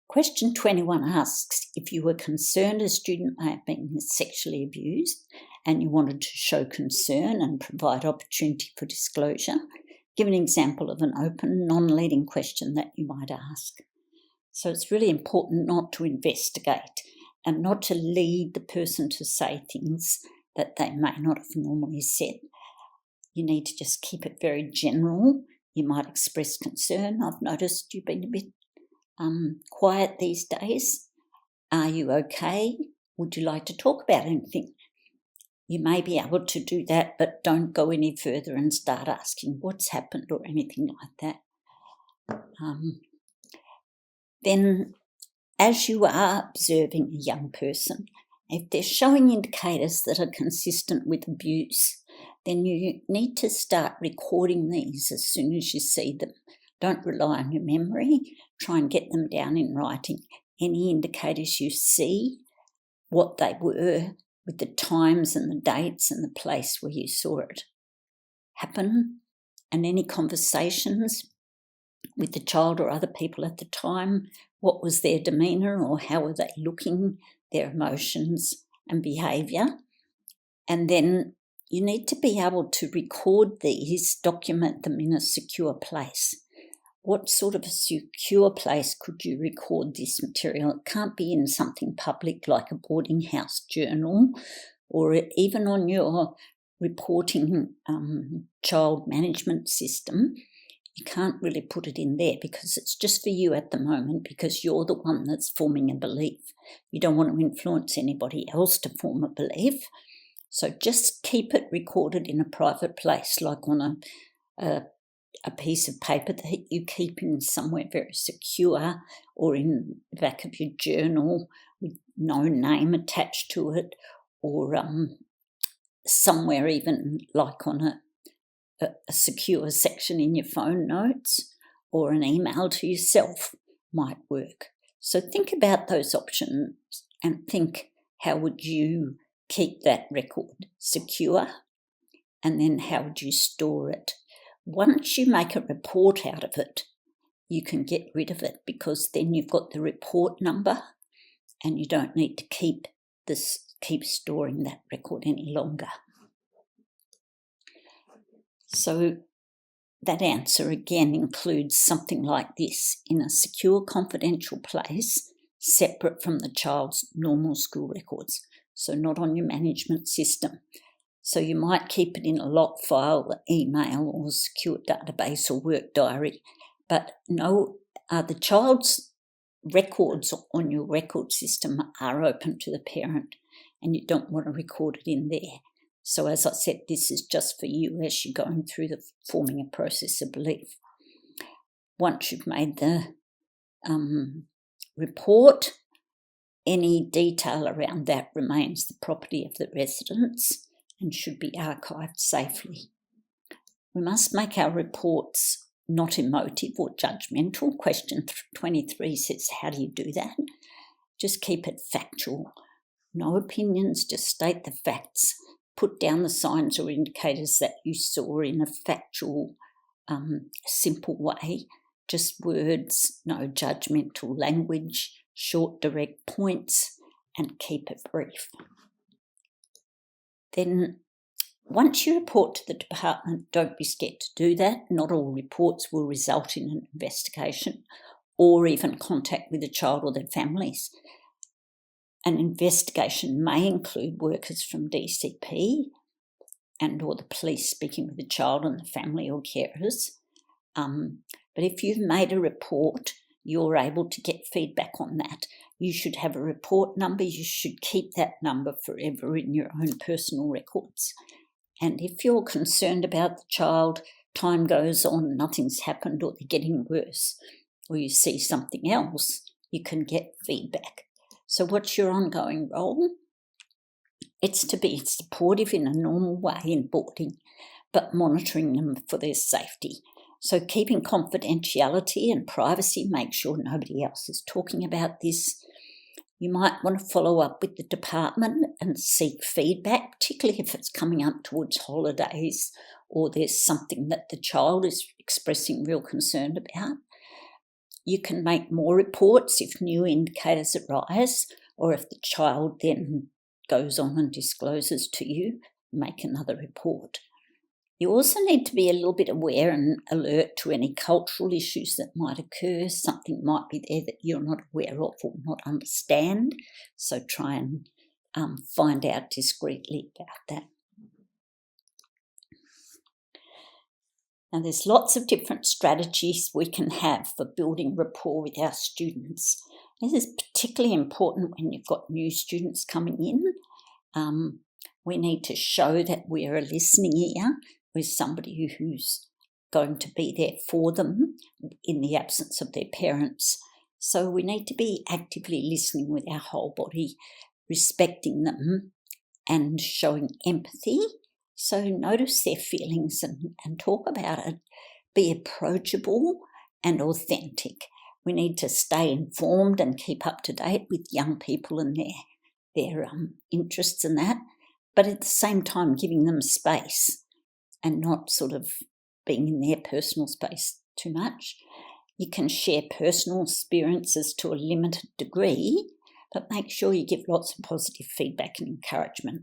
Question 21 asks if you were concerned a student may have been sexually abused and you wanted to show concern and provide opportunity for disclosure, give an example of an open, non-leading question that you might ask. So it's really important not to investigate and not to lead the person to say things that they may not have normally said. You need to just keep it very general. You might express concern. I've noticed you've been a bit quiet these days. Are you okay? Would you like to talk about anything? You may be able to do that, but don't go any further and start asking what's happened or anything like that. Then, as you are observing a young person, if they're showing indicators that are consistent with abuse, then you need to start recording these as soon as you see them. Don't rely on your memory. Try and get them down in writing. Any indicators you see, what they were, with the times and the dates and the place where you saw it happen, and any conversations with the child or other people at the time. What was their demeanour or how were they looking, their emotions and behaviour. And then you need to be able to record these, document them in a secure place. What sort of a secure place could you record this material? It can't be in something public like a boarding house journal or even on your reporting child management system. You can't really put it in there because it's just for you at the moment, because you're the one that's forming a belief. You don't want to influence anybody else to form a belief. So just keep it recorded in a private place, like on a piece of paper that you keep in somewhere very secure, or in the back of your journal with no name attached to it, or somewhere even like on a secure section in your phone notes, or an email to yourself might work. So think about those options and think, how would you keep that record secure? And then how would you store it? Once you make a report out of it, you can get rid of it, because then you've got the report number and you don't need to keep storing that record any longer. So that answer again includes something like this: in a secure, confidential place, separate from the child's normal school records, so not on your management system. So you might keep it in a log file, email, or secure database or work diary, but no, the child's records on your record system are open to the parent, and you don't want to record it in there. So as I said, this is just for you as you're going through the forming a process of belief. Once you've made the report, any detail around that remains the property of the residents and should be archived safely. We must make our reports not emotive or judgmental. Question 23 says, how do you do that? Just keep it factual. No opinions, just state the facts. Put down the signs or indicators that you saw in a factual, simple way. Just words, no judgmental language, short, direct points, and keep it brief. Then, once you report to the department, don't be scared to do that. Not all reports will result in an investigation or even contact with the child or their families. An investigation may include workers from DCP and or the police speaking with the child and the family or carers. But if you've made a report, you're able to get feedback on that. You should have a report number. You should keep that number forever in your own personal records. And if you're concerned about the child, time goes on, nothing's happened, or they're getting worse, or you see something else, you can get feedback. So what's your ongoing role? It's to be supportive in a normal way in boarding, but monitoring them for their safety. So keeping confidentiality and privacy, make sure nobody else is talking about this. You might want to follow up with the department and seek feedback, particularly if it's coming up towards holidays or there's something that the child is expressing real concern about. You can make more reports if new indicators arise, or if the child then goes on and discloses to you, make another report. You also need to be a little bit aware and alert to any cultural issues that might occur. Something might be there that you're not aware of or not understand, so try and find out discreetly about that. Now, there's lots of different strategies we can have for building rapport with our students. This is particularly important when you've got new students coming in. We need to show that we're a listening ear with somebody who's going to be there for them in the absence of their parents. So we need to be actively listening with our whole body, respecting them and showing empathy. So notice their feelings and talk about it. Be approachable and authentic. We need to stay informed and keep up to date with young people and their interests in that, but at the same time giving them space and not sort of being in their personal space too much. You can share personal experiences to a limited degree, but make sure you give lots of positive feedback and encouragement.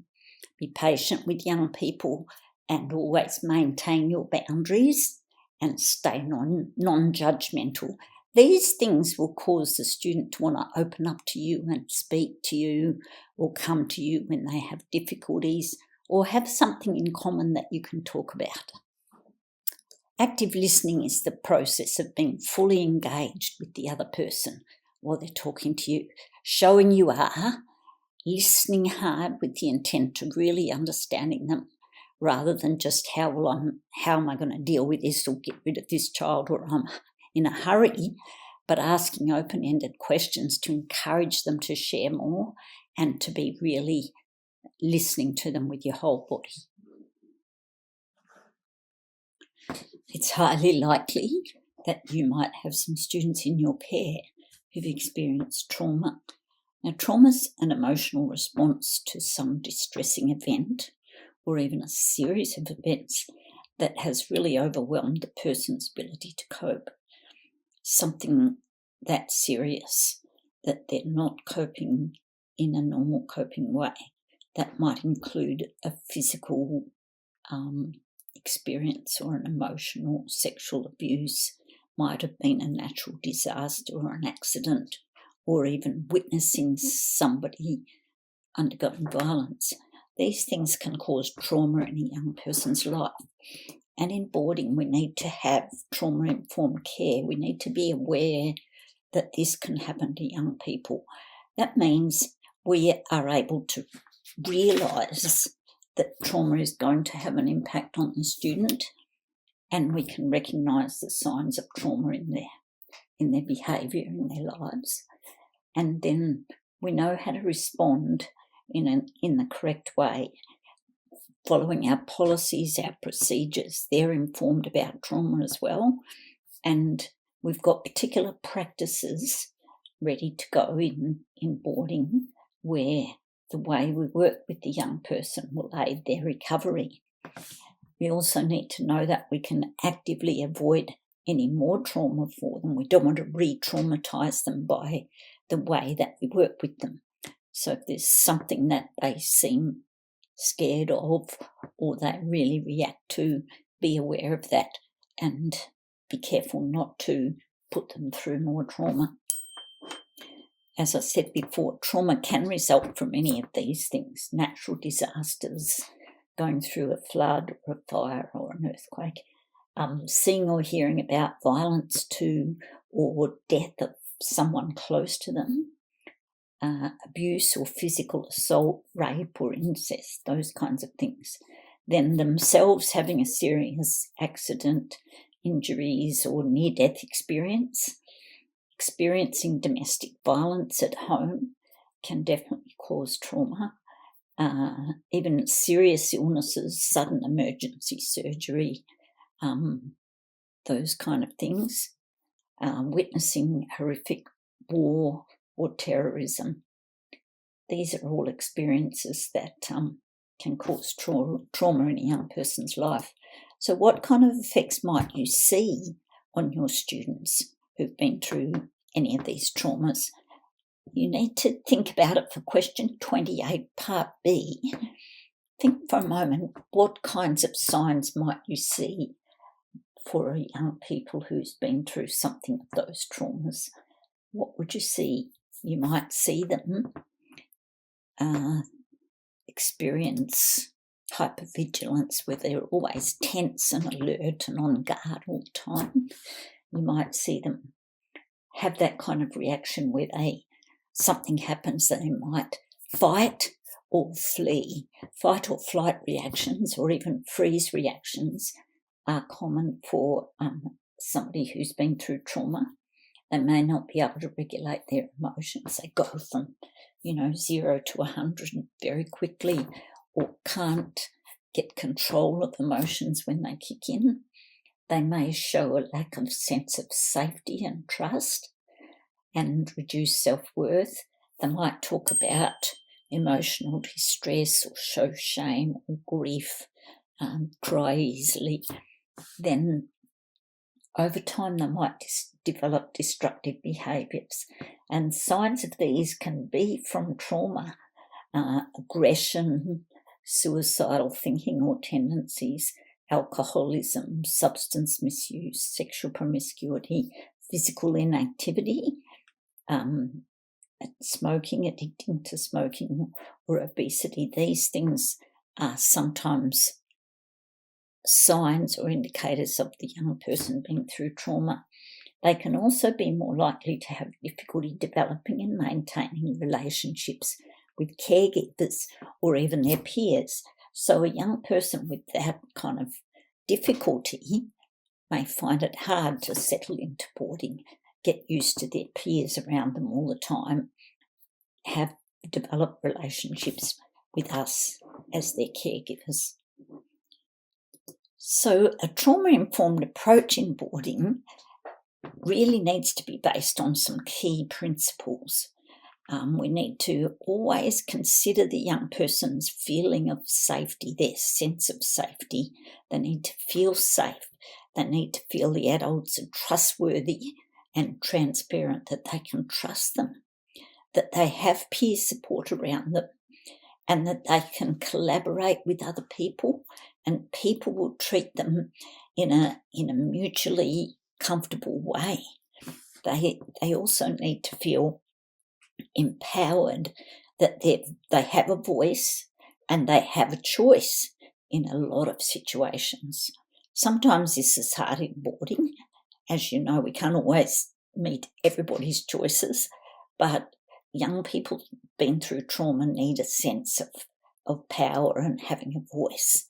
Be patient with young people and always maintain your boundaries and stay non-judgmental. These things will cause the student to want to open up to you and speak to you or come to you when they have difficulties or have something in common that you can talk about. Active listening is the process of being fully engaged with the other person while they're talking to you, showing you are, listening hard with the intent to really understanding them, rather than just how am I going to deal with this or get rid of this child, or I'm in a hurry, but asking open-ended questions to encourage them to share more and to be really listening to them with your whole body. It's highly likely that you might have some students in your care who've experienced trauma. Now, trauma is an emotional response to some distressing event or even a series of events that has really overwhelmed the person's ability to cope. something that serious, that they're not coping in a normal coping way. That might include a physical experience or an emotional sexual abuse, might have been a natural disaster or an accident, or even witnessing somebody undergoing violence. These things can cause trauma in a young person's life. And in boarding, we need to have trauma-informed care. We need to be aware that this can happen to young people. That means we are able to realise that trauma is going to have an impact on the student, and we can recognise the signs of trauma in their behaviour, in their lives. And then we know how to respond in the correct way, following our policies, our procedures. They're informed about trauma as well. And we've got particular practices ready to go in boarding, where the way we work with the young person will aid their recovery. We also need to know that we can actively avoid any more trauma for them. We don't want to re-traumatise them by the way that we work with them. So if there's something that they seem scared of or they really react to, be aware of that and be careful not to put them through more trauma. As I said before, trauma can result from any of these things: natural disasters, going through a flood or a fire or an earthquake, seeing or hearing about violence to or death of someone close to them, abuse or physical assault, rape or incest, those kinds of things. Then themselves having a serious accident, injuries or near-death experience. Experiencing domestic violence at home can definitely cause trauma. Even serious illnesses, sudden emergency surgery, those kind of things. Witnessing horrific war or terrorism. These are all experiences that can cause trauma in a young person's life. So what kind of effects might you see on your students who've been through any of these traumas? You need to think about it for question 28, part B. Think for a moment, what kinds of signs might you see for a young people who's been through something of those traumas? What would you see? You might see them experience hypervigilance, where they're always tense and alert and on guard all the time. You might see them have that kind of reaction where something happens, they might fight or flee. Fight or flight reactions or even freeze reactions are common for somebody who's been through trauma. They may not be able to regulate their emotions. They go from 0 to 100 very quickly, or can't get control of emotions when they kick in. They may show a lack of sense of safety and trust and reduce self-worth. They might talk about emotional distress or show shame or grief, cry easily. Then over time they might develop destructive behaviours. And signs of these can be from trauma, aggression, suicidal thinking or tendencies, alcoholism, substance misuse, sexual promiscuity, physical inactivity, smoking, addicting to smoking, or obesity. These things are sometimes signs or indicators of the young person being through trauma. They can also be more likely to have difficulty developing and maintaining relationships with caregivers or even their peers. So a young person with that kind of difficulty may find it hard to settle into boarding, get used to their peers around them all the time, have developed relationships with us as their caregivers. So a trauma-informed approach in boarding really needs to be based on some key principles. We need to always consider the young person's feeling of safety, their sense of safety. They need to feel safe. They need to feel the adults are trustworthy and transparent, that they can trust them, that they have peer support around them, and that they can collaborate with other people, and people will treat them in a mutually comfortable way. They also need to feel empowered, that they have a voice and they have a choice in a lot of situations. Sometimes this is hard in boarding. As you know, we can't always meet everybody's choices, but young people been through trauma need a sense of power and having a voice.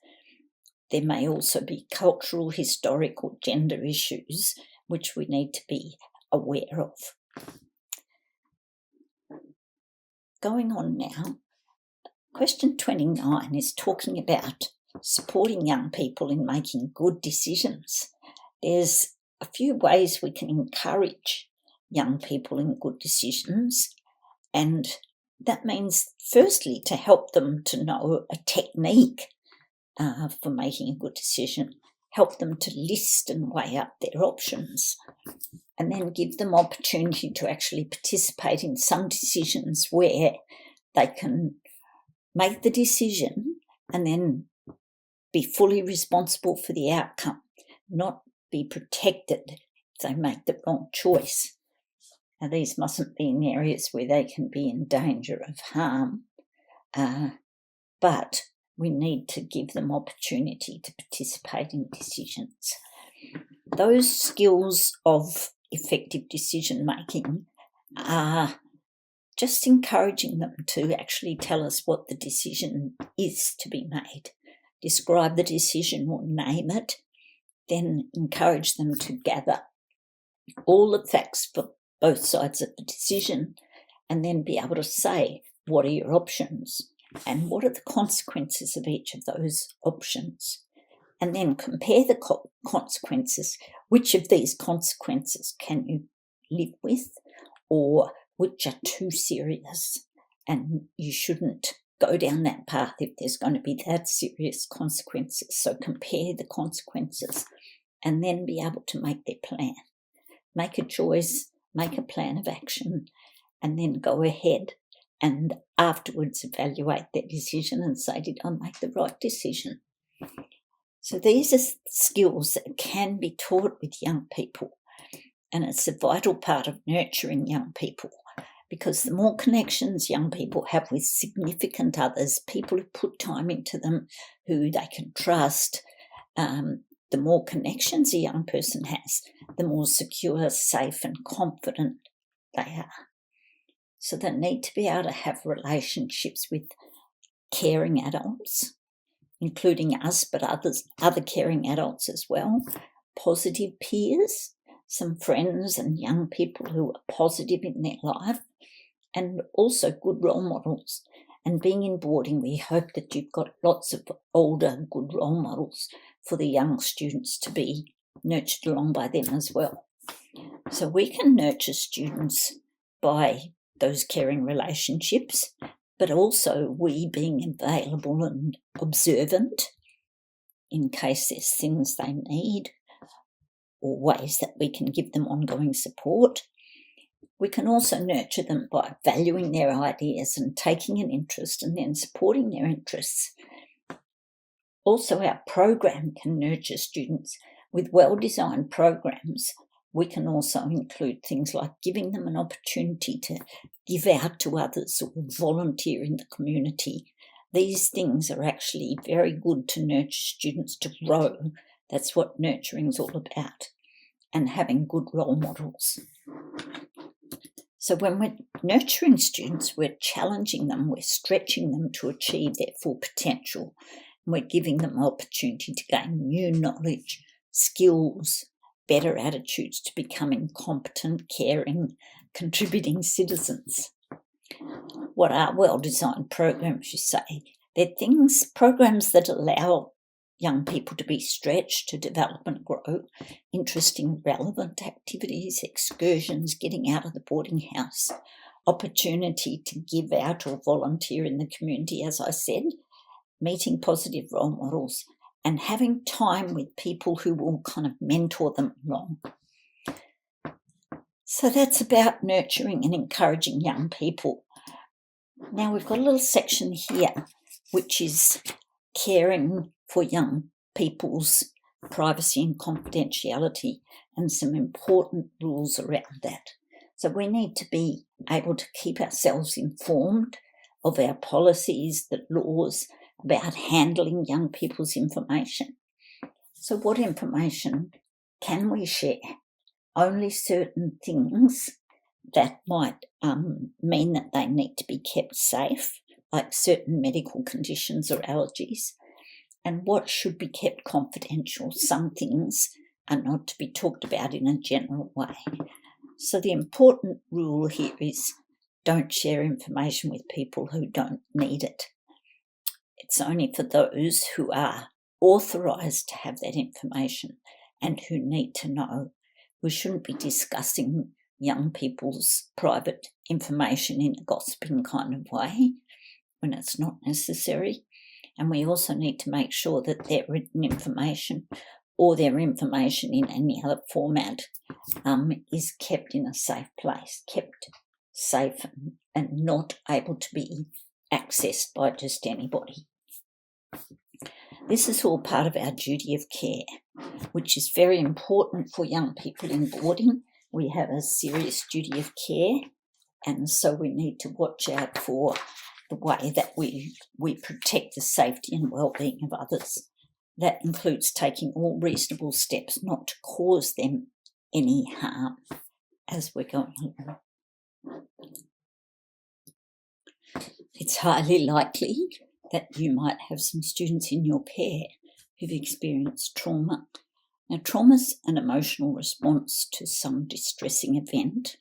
There may also be cultural, historical, gender issues which we need to be aware of. Going on now, question 29 is talking about supporting young people in making good decisions. There's a few ways we can encourage young people in good decisions, and that means firstly to help them to know a technique for making a good decision, help them to list and weigh up their options, and then give them opportunity to actually participate in some decisions where they can make the decision and then be fully responsible for the outcome, not be protected if they make the wrong choice. Now, these mustn't be in areas where they can be in danger of harm, but we need to give them opportunity to participate in decisions. Those skills of effective decision making are just encouraging them to actually tell us what the decision is to be made, describe the decision or name it, then encourage them to gather all the facts for both sides of the decision, and then be able to say, what are your options and what are the consequences of each of those options, and then compare the consequences. Which of these consequences can you live with, or which are too serious and you shouldn't go down that path if there's going to be that serious consequences. So compare the consequences and then be able to make their plan. Make a choice, make a plan of action, and then go ahead and afterwards evaluate their decision and say, did I make the right decision? So these are skills that can be taught with young people, and it's a vital part of nurturing young people, because the more connections young people have with significant others, people who put time into them, who they can trust, the more connections a young person has, the more secure, safe and confident they are. So they need to be able to have relationships with caring adults, including us, but other caring adults as well, positive peers, some friends and young people who are positive in their life, and also good role models. And being in boarding, we hope that you've got lots of older good role models for the young students to be nurtured along by them as well. So we can nurture students by those caring relationships, but also we being available and observant in case there's things they need or ways that we can give them ongoing support. We can also nurture them by valuing their ideas and taking an interest and then supporting their interests. Also, our program can nurture students with well-designed programs. We can also include things like giving them an opportunity to give out to others or volunteer in the community. These things are actually very good to nurture students to grow. That's what nurturing is all about, and having good role models. So when we're nurturing students, we're challenging them, we're stretching them to achieve their full potential, and we're giving them opportunity to gain new knowledge, skills, better attitudes to becoming competent, caring, contributing citizens. What are well-designed programs, you say? They're programs that allow young people to be stretched, to develop and grow, interesting, relevant activities, excursions, getting out of the boarding house, opportunity to give out or volunteer in the community, as I said, meeting positive role models, and having time with people who will kind of mentor them along. So that's about nurturing and encouraging young people. Now we've got a little section here which is caring for young people's privacy and confidentiality, and some important rules around that. So we need to be able to keep ourselves informed of our policies, the laws about handling young people's information. So what information can we share? Only certain things that might mean that they need to be kept safe, like certain medical conditions or allergies, and what should be kept confidential. Some things are not to be talked about in a general way. So the important rule here is don't share information with people who don't need it. It's only for those who are authorised to have that information and who need to know. We shouldn't be discussing young people's private information in a gossiping kind of way when it's not necessary. And we also need to make sure that their written information or their information in any other format is kept in a safe place, kept safe and not able to be accessed by just anybody. This is all part of our duty of care, which is very important for young people in boarding. We have a serious duty of care, and so we need to watch out for the way that we protect the safety and well-being of others. That includes taking all reasonable steps not to cause them any harm as we're going along. It's highly likely that you might have some students in your care who've experienced trauma. Now, trauma is an emotional response to some distressing event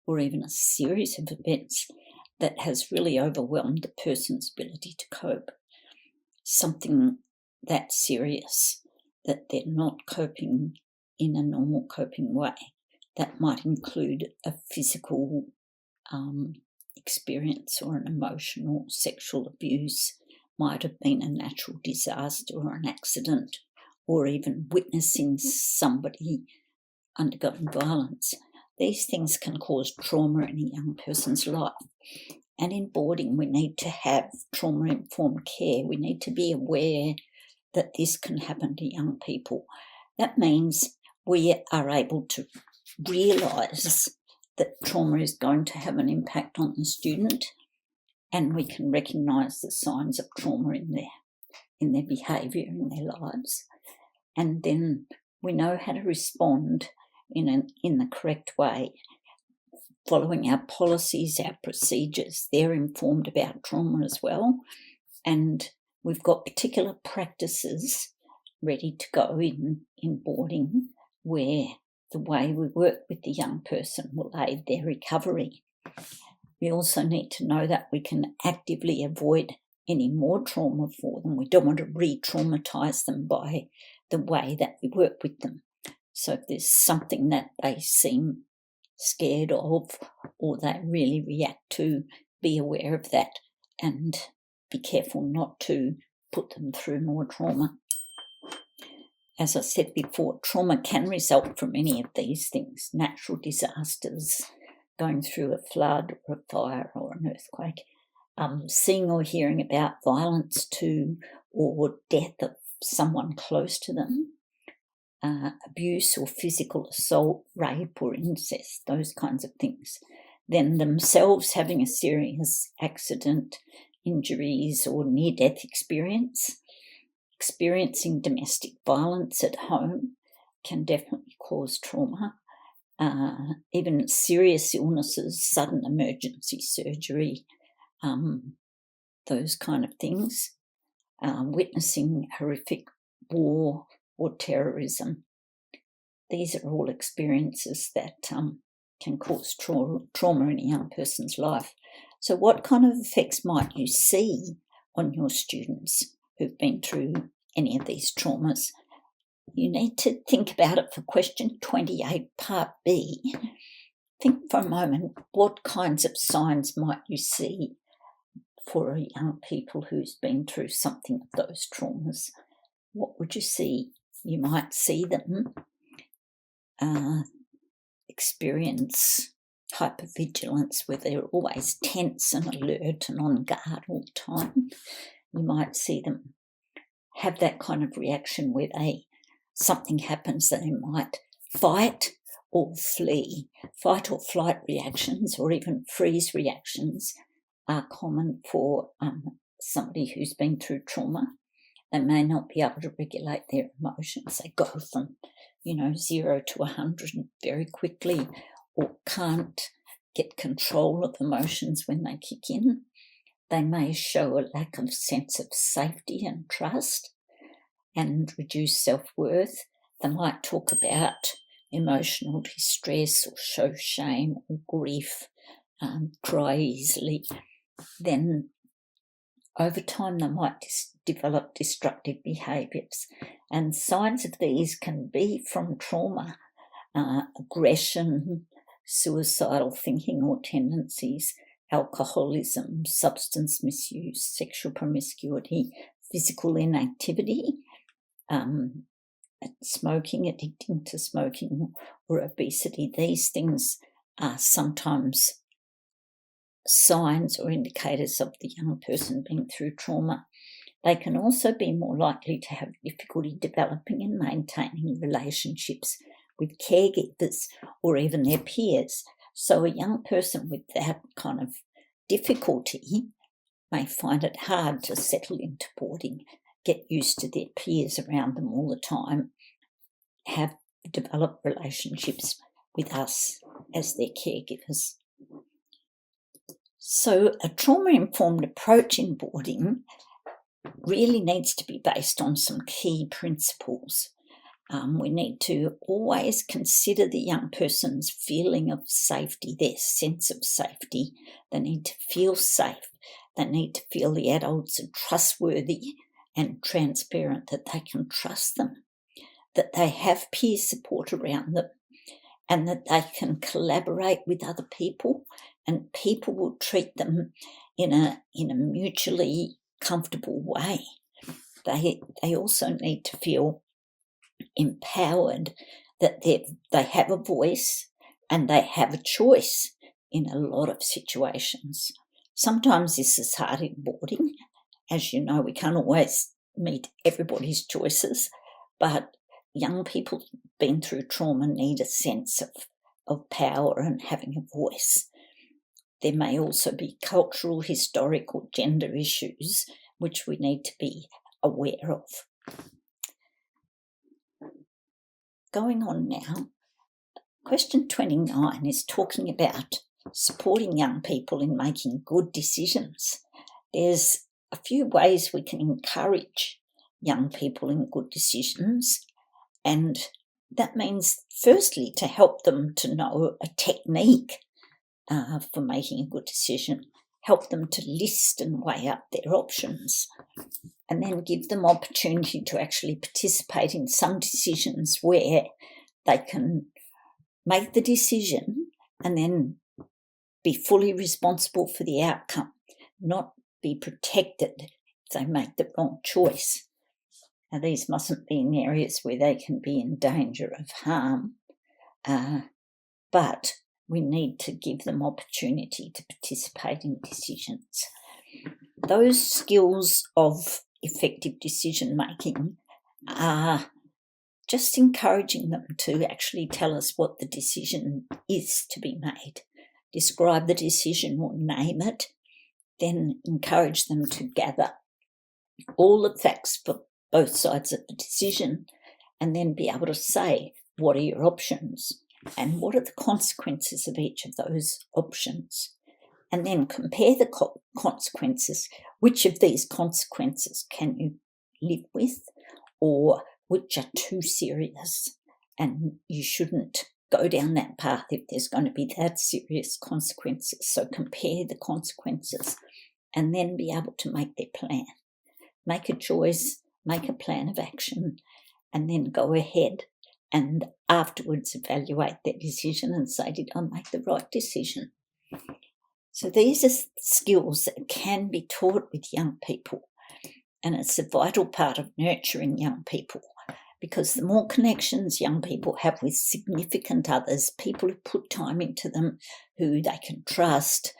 or even a series of events that has really overwhelmed the person's ability to cope. Something that serious that they're not coping in a normal coping way. That might include a physical experience or an emotional sexual abuse, might have been a natural disaster or an accident, or even witnessing somebody undergoing violence. These things can cause trauma in a young person's life. And in boarding, we need to have trauma-informed care. We need to be aware that this can happen to young people. That means we are able to realise that trauma is going to have an impact on the student, and we can recognise the signs of trauma in their behaviour, in their lives. And then we know how to respond in the correct way, following our policies, our procedures. They're informed about trauma as well. And we've got particular practices ready to go in boarding where the way we work with the young person will aid their recovery. We also need to know that we can actively avoid any more trauma for them. We don't want to re-traumatise them by the way that we work with them. So if there's something that they seem scared of or they really react to, be aware of that and be careful not to put them through more trauma. As I said before, trauma can result from any of these things: natural disasters, going through a flood or a fire or an earthquake, seeing or hearing about violence too, or death of someone close to them, abuse or physical assault, rape or incest, those kinds of things. Then themselves having a serious accident, injuries or near-death experience. Experiencing domestic violence at home can definitely cause trauma. Even serious illnesses, sudden emergency surgery, those kind of things. Witnessing horrific war or terrorism. These are all experiences that can cause trauma in a young person's life. So what kind of effects might you see on your students who've been through any of these traumas? You need to think about it for question 28, part B. Think for a moment, what kinds of signs might you see for a young people who's been through something of those traumas? What would you see? You might see them experience hypervigilance, where they're always tense and alert and on guard all the time. You might see them have that kind of reaction where something happens, they might fight or flee. Fight or flight reactions or even freeze reactions are common for somebody who's been through trauma. They may not be able to regulate their emotions. They go from 0 to 100 very quickly, or can't get control of emotions when they kick in. They may show a lack of sense of safety and trust and reduced self-worth. They might talk about emotional distress or show shame or grief, cry easily. Then over time they might develop destructive behaviours, and signs of these can be from trauma, aggression, suicidal thinking or tendencies, alcoholism, substance misuse, sexual promiscuity, physical inactivity, smoking, addicting to smoking, or obesity. These things are sometimes signs or indicators of the young person being through trauma. They can also be more likely to have difficulty developing and maintaining relationships with caregivers or even their peers. So a young person with that kind of difficulty may find it hard to settle into boarding, get used to their peers around them all the time, have developed relationships with us as their caregivers. So a trauma-informed approach in boarding really needs to be based on some key principles. We need to always consider the young person's feeling of safety, their sense of safety. They need to feel safe. They need to feel the adults are trustworthy and transparent, that they can trust them, that they have peer support around them, and that they can collaborate with other people, and people will treat them in a mutually comfortable way. They also need to feel empowered, that they have a voice and they have a choice in a lot of situations. Sometimes this is hard in boarding. As you know, we can't always meet everybody's choices, but young people been through trauma need a sense of power and having a voice. There may also be cultural, historic or gender issues which we need to be aware of. Going on now, question 29 is talking about supporting young people in making good decisions. There's a few ways we can encourage young people in good decisions, and that means firstly to help them to know a technique for making a good decision, help them to list and weigh up their options, and then give them opportunity to actually participate in some decisions where they can make the decision and then be fully responsible for the outcome, not be protected if they make the wrong choice. Now, these mustn't be in areas where they can be in danger of harm, but we need to give them opportunity to participate in decisions. Those skills of effective decision-making are just encouraging them to actually tell us what the decision is to be made, describe the decision or name it, then encourage them to gather all the facts for both sides of the decision, and then be able to say, what are your options and what are the consequences of each of those options? And then compare the consequences. Which of these consequences can you live with, or which are too serious and you shouldn't go down that path if there's going to be that serious consequences? So compare the consequences and then be able to make their plan. Make a choice, make a plan of action, and then go ahead and afterwards evaluate their decision and say, did I make the right decision? So these are skills that can be taught with young people, and it's a vital part of nurturing young people. because the more connections young people have with significant others, people who put time into them, who they can trust,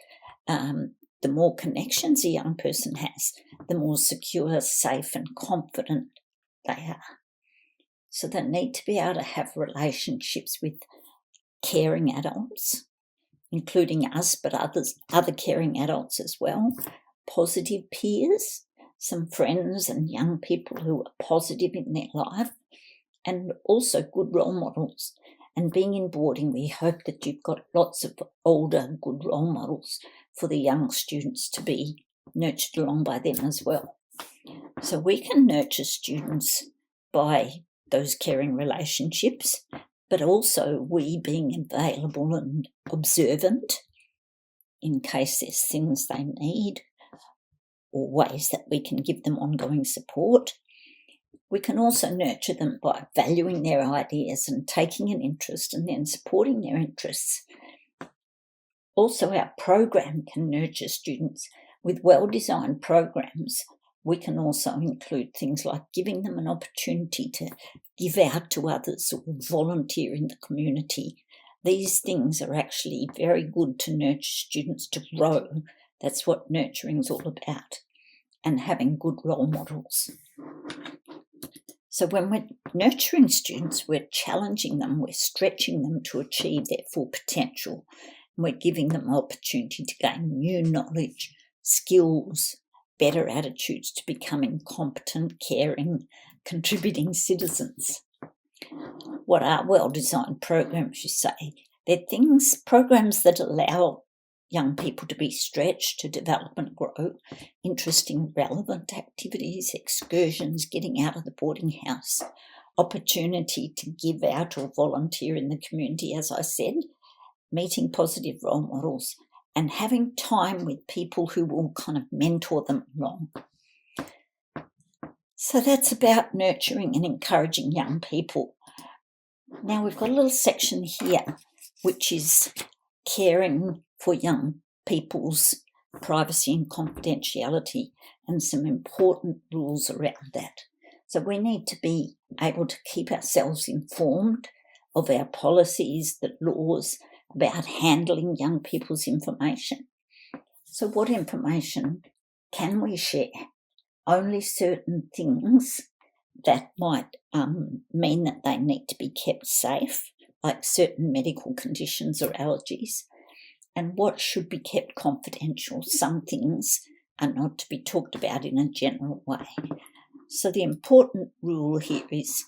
the more connections a young person has, the more secure, safe and confident they are. So they need to be able to have relationships with caring adults, including us, but other caring adults as well, positive peers, some friends and young people who are positive in their life, and also good role models. And being in boarding, we hope that you've got lots of older good role models for the young students to be nurtured along by them as well. So we can nurture students by those caring relationships, but also we being available and observant in case there's things they need or ways that we can give them ongoing support. We can also nurture them by valuing their ideas and taking an interest and then supporting their interests. Also, our program can nurture students. With well-designed programs, we can also include things like giving them an opportunity to give out to others or volunteer in the community. These things are actually very good to nurture students to grow. That's what nurturing is all about, and having good role models. So when we're nurturing students, we're challenging them, we're stretching them to achieve their full potential, and we're giving them opportunity to gain new knowledge, skills, better attitudes to becoming competent, caring, contributing citizens. What are well-designed programs, you say? They're programs that allow young people to be stretched, to develop and grow, interesting, relevant activities, excursions, getting out of the boarding house, opportunity to give out or volunteer in the community, as I said, meeting positive role models, and having time with people who will kind of mentor them along. So that's about nurturing and encouraging young people. Now we've got a little section here which is caring for young people's privacy and confidentiality and some important rules around that. So we need to be able to keep ourselves informed of our policies, the laws about handling young people's information. So what information can we share? Only certain things that might mean that they need to be kept safe, like certain medical conditions or allergies, and what should be kept confidential. Some things are not to be talked about in a general way. So the important rule here is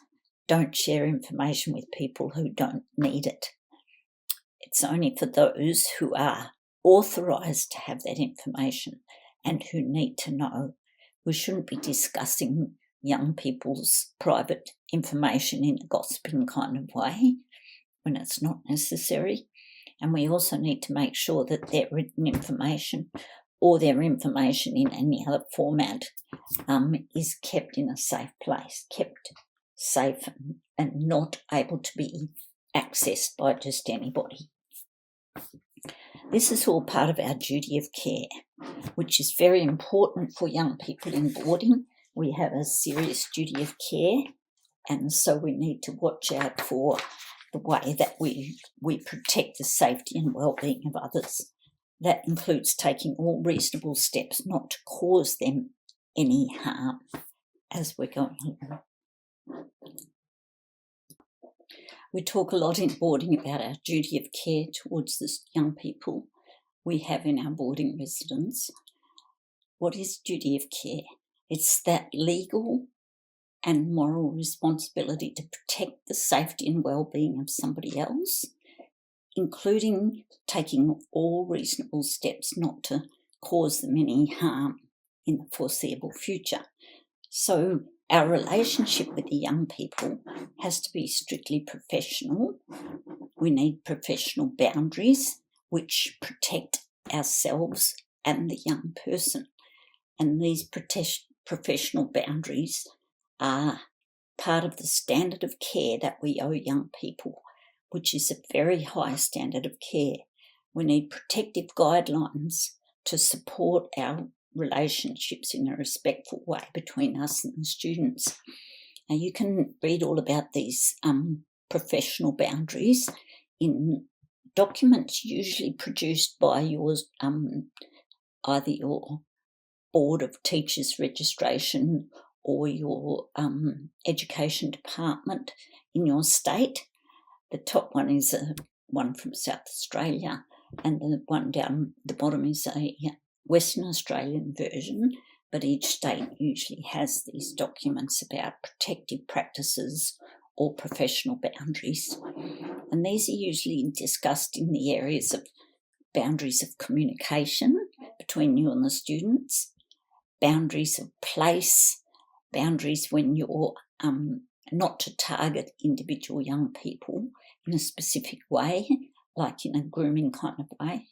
don't share information with people who don't need it. It's only for those who are authorised to have that information and who need to know. We shouldn't be discussing young people's private information in a gossiping kind of way when it's not necessary. And we also need to make sure that their written information or their information in any other format is kept in a safe place, kept safe and not able to be accessed by just anybody. This is all part of our duty of care, which is very important for young people in boarding. We have a serious duty of care, and so we need to watch out for the way that we protect the safety and well-being of others. That includes taking all reasonable steps not to cause them any harm as we're going along. We talk a lot in boarding about our duty of care towards the young people we have in our boarding residence. What is duty of care? It's that legal and moral responsibility to protect the safety and well-being of somebody else, including taking all reasonable steps not to cause them any harm in the foreseeable future. So our relationship with the young people has to be strictly professional. We need professional boundaries which protect ourselves and the young person. And these professional boundaries are part of the standard of care that we owe young people, which is a very high standard of care. We need protective guidelines to support our relationships in a respectful way between us and the students. Now, you can read all about these professional boundaries in documents usually produced by yours, either your Board of Teachers Registration or your education department in your state. The top one is one from South Australia, and the one down the bottom is a Western Australian version, but each state usually has these documents about protective practices or professional boundaries. And these are usually discussed in the areas of boundaries of communication between you and the students, boundaries of place, boundaries when you're not to target individual young people in a specific way, like in a grooming kind of way,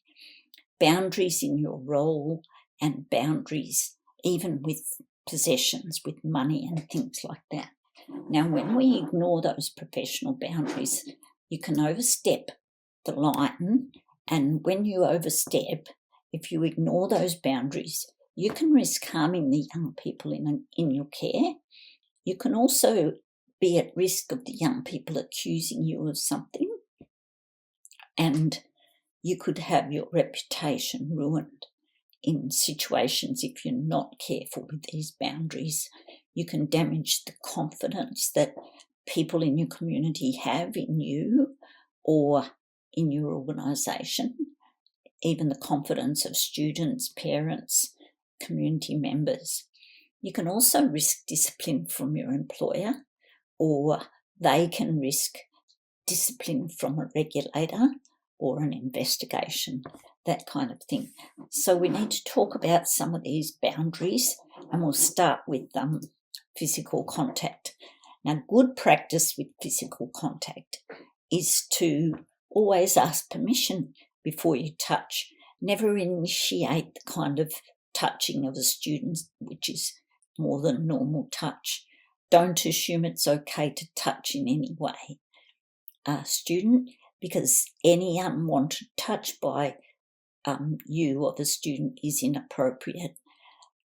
boundaries in your role, and boundaries even with possessions, with money and things like that. Now, when we ignore those professional boundaries, you can overstep the line, and when you overstep, if you ignore those boundaries, you can risk harming the young people in your care. You can also be at risk of the young people accusing you of something, and you could have your reputation ruined in situations if you're not careful with these boundaries. You can damage the confidence that people in your community have in you or in your organisation, even the confidence of students, parents, community members. You can also risk discipline from your employer, or they can risk discipline from a regulator or an investigation, that kind of thing. So we need to talk about some of these boundaries, and we'll start with physical contact. Now, good practice with physical contact is to always ask permission before you touch. Never initiate the kind of touching of a student which is more than normal touch. Don't assume it's okay to touch in any way a student, because any unwanted touch by you of a student is inappropriate.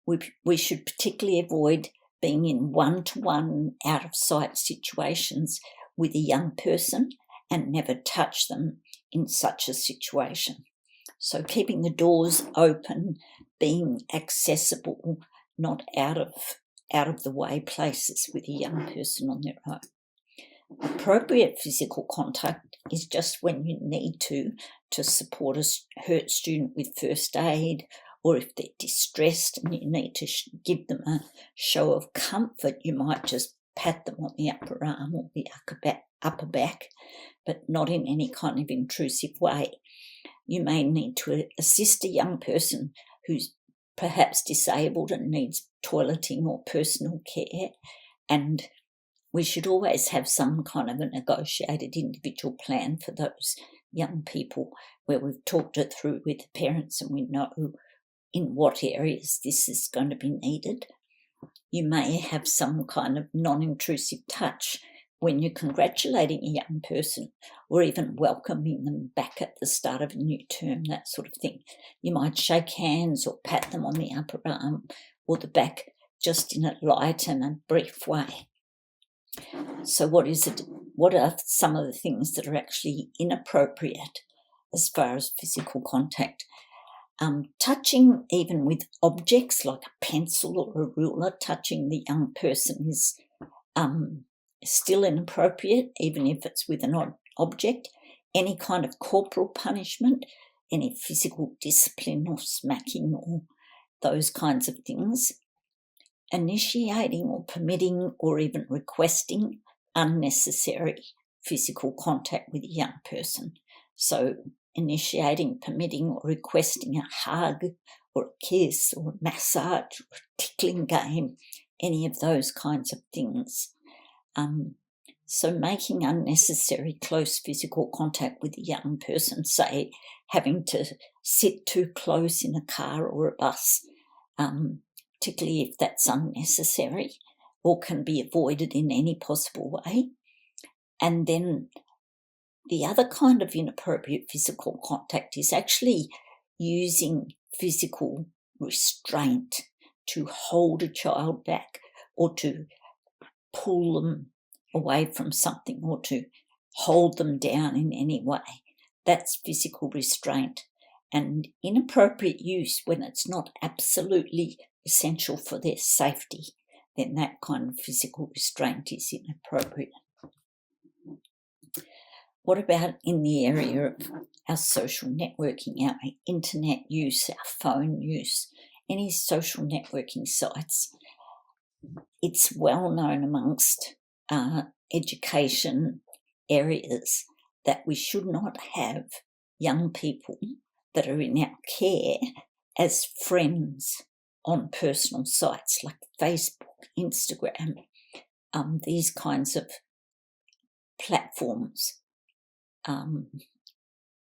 We should particularly avoid being in one-to-one, out-of-sight situations with a young person and never touch them in such a situation. So keeping the doors open, being accessible, not out of the way places with a young person on their own. Appropriate physical contact is just when you need to support a hurt student with first aid, or if they're distressed and you need to give them a show of comfort, you might just pat them on the upper arm or the upper back, but not in any kind of intrusive way. You may need to assist a young person who's perhaps disabled and needs toileting or personal care, and we should always have some kind of a negotiated individual plan for those young people where we've talked it through with the parents and we know in what areas this is going to be needed. You may have some kind of non-intrusive touch when you're congratulating a young person or even welcoming them back at the start of a new term, that sort of thing. You might shake hands or pat them on the upper arm or the back just in a light and a brief way. So what is it? What are some of the things that are actually inappropriate as far as physical contact? Touching even with objects like a pencil or a ruler, touching the young person is still inappropriate, even if it's with an object. Any kind of corporal punishment, any physical discipline or smacking or those kinds of things. Initiating or permitting or even requesting unnecessary physical contact with a young person. So initiating, permitting or requesting a hug or a kiss or a massage or a tickling game, any of those kinds of things. So making unnecessary close physical contact with a young person, say having to sit too close in a car or a bus, particularly if that's unnecessary or can be avoided in any possible way. And then the other kind of inappropriate physical contact is actually using physical restraint to hold a child back or to pull them away from something or to hold them down in any way. That's physical restraint. And inappropriate use when it's not absolutely essential for their safety, then that kind of physical restraint is inappropriate. What about in the area of our social networking, our internet use, our phone use, any social networking sites? It's well known amongst education areas that we should not have young people that are in our care as friends on personal sites like Facebook, Instagram, these kinds of platforms.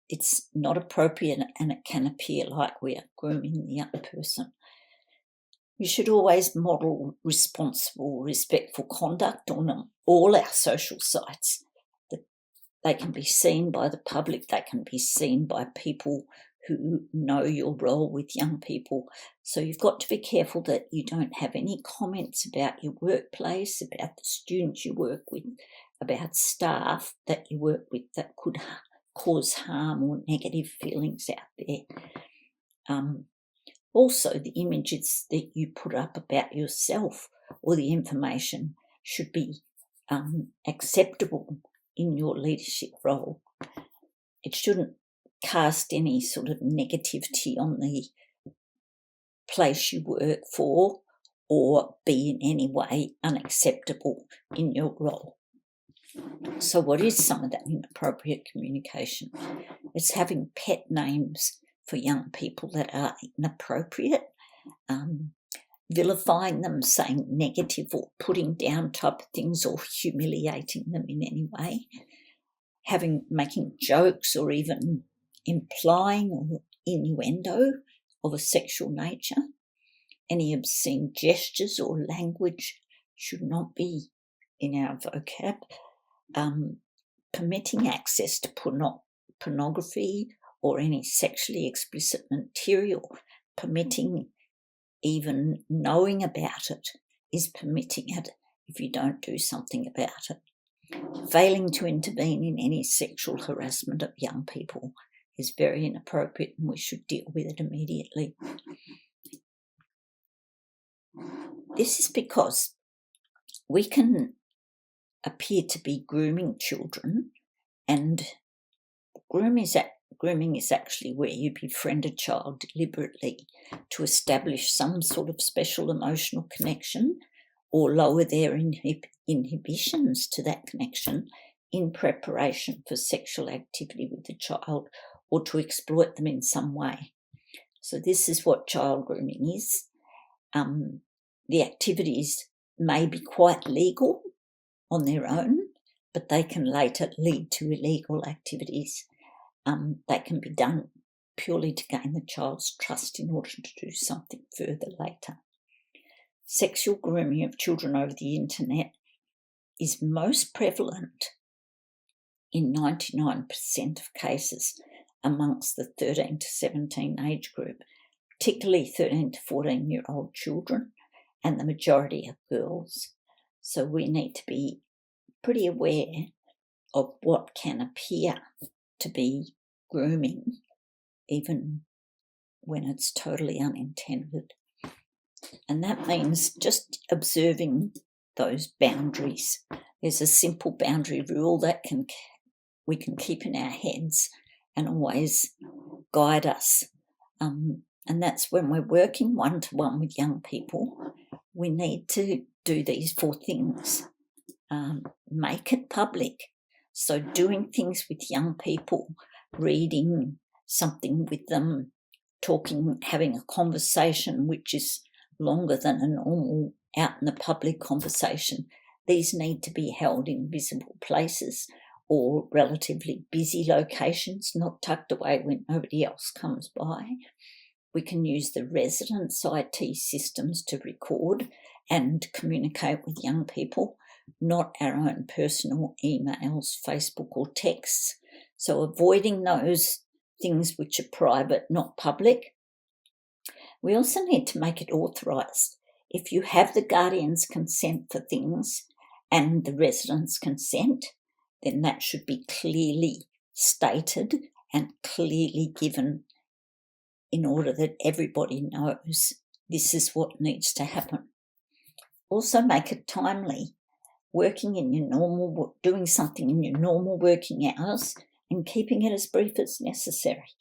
It's not appropriate and it can appear like we are grooming the young person. We should always model responsible, respectful conduct on all our social sites. They can be seen by the public, they can be seen by people who know your role with young people. So you've got to be careful that you don't have any comments about your workplace, about the students you work with, about staff that you work with that could cause harm or negative feelings out there. Also, the images that you put up about yourself or the information should be acceptable in your leadership role. It shouldn't cast any sort of negativity on the place you work for or be in any way unacceptable in your role. So what is some of that inappropriate communication? It's having pet names for young people that are inappropriate, vilifying them, saying negative or putting down type of things or humiliating them in any way, making jokes or even implying or innuendo of a sexual nature. Any obscene gestures or language should not be in our vocab. Permitting access to pornography or any sexually explicit material, permitting even knowing about it is permitting it if you don't do something about it. Failing to intervene in any sexual harassment of young people is very inappropriate and we should deal with it immediately. This is because we can appear to be grooming children, and grooming is actually where you befriend a child deliberately to establish some sort of special emotional connection or lower their inhibitions to that connection in preparation for sexual activity with the child or to exploit them in some way. So this is what child grooming is. The activities may be quite legal on their own, but they can later lead to illegal activities. They can be done purely to gain the child's trust in order to do something further later. Sexual grooming of children over the internet is most prevalent in 99% of cases amongst the 13 to 17 age group, particularly 13 to 14-year-old children, and the majority are girls. So we need to be pretty aware of what can appear to be grooming, even when it's totally unintended. And that means just observing those boundaries. There's a simple boundary rule that we can keep in our heads and always guide us. And that's when we're working one-to-one with young people, we need to do these 4 things. Make it public. So doing things with young people, reading something with them, talking, having a conversation which is longer than a normal out in the public conversation. These need to be held in visible places or relatively busy locations, not tucked away when nobody else comes by. We can use the residents' IT systems to record and communicate with young people, not our own personal emails, Facebook or texts. So avoiding those things which are private, not public. We also need to make it authorised. If you have the guardian's consent for things and the resident's consent, then that should be clearly stated and clearly given in order that everybody knows this is what needs to happen. Also make it timely, doing something in your normal working hours and keeping it as brief as necessary.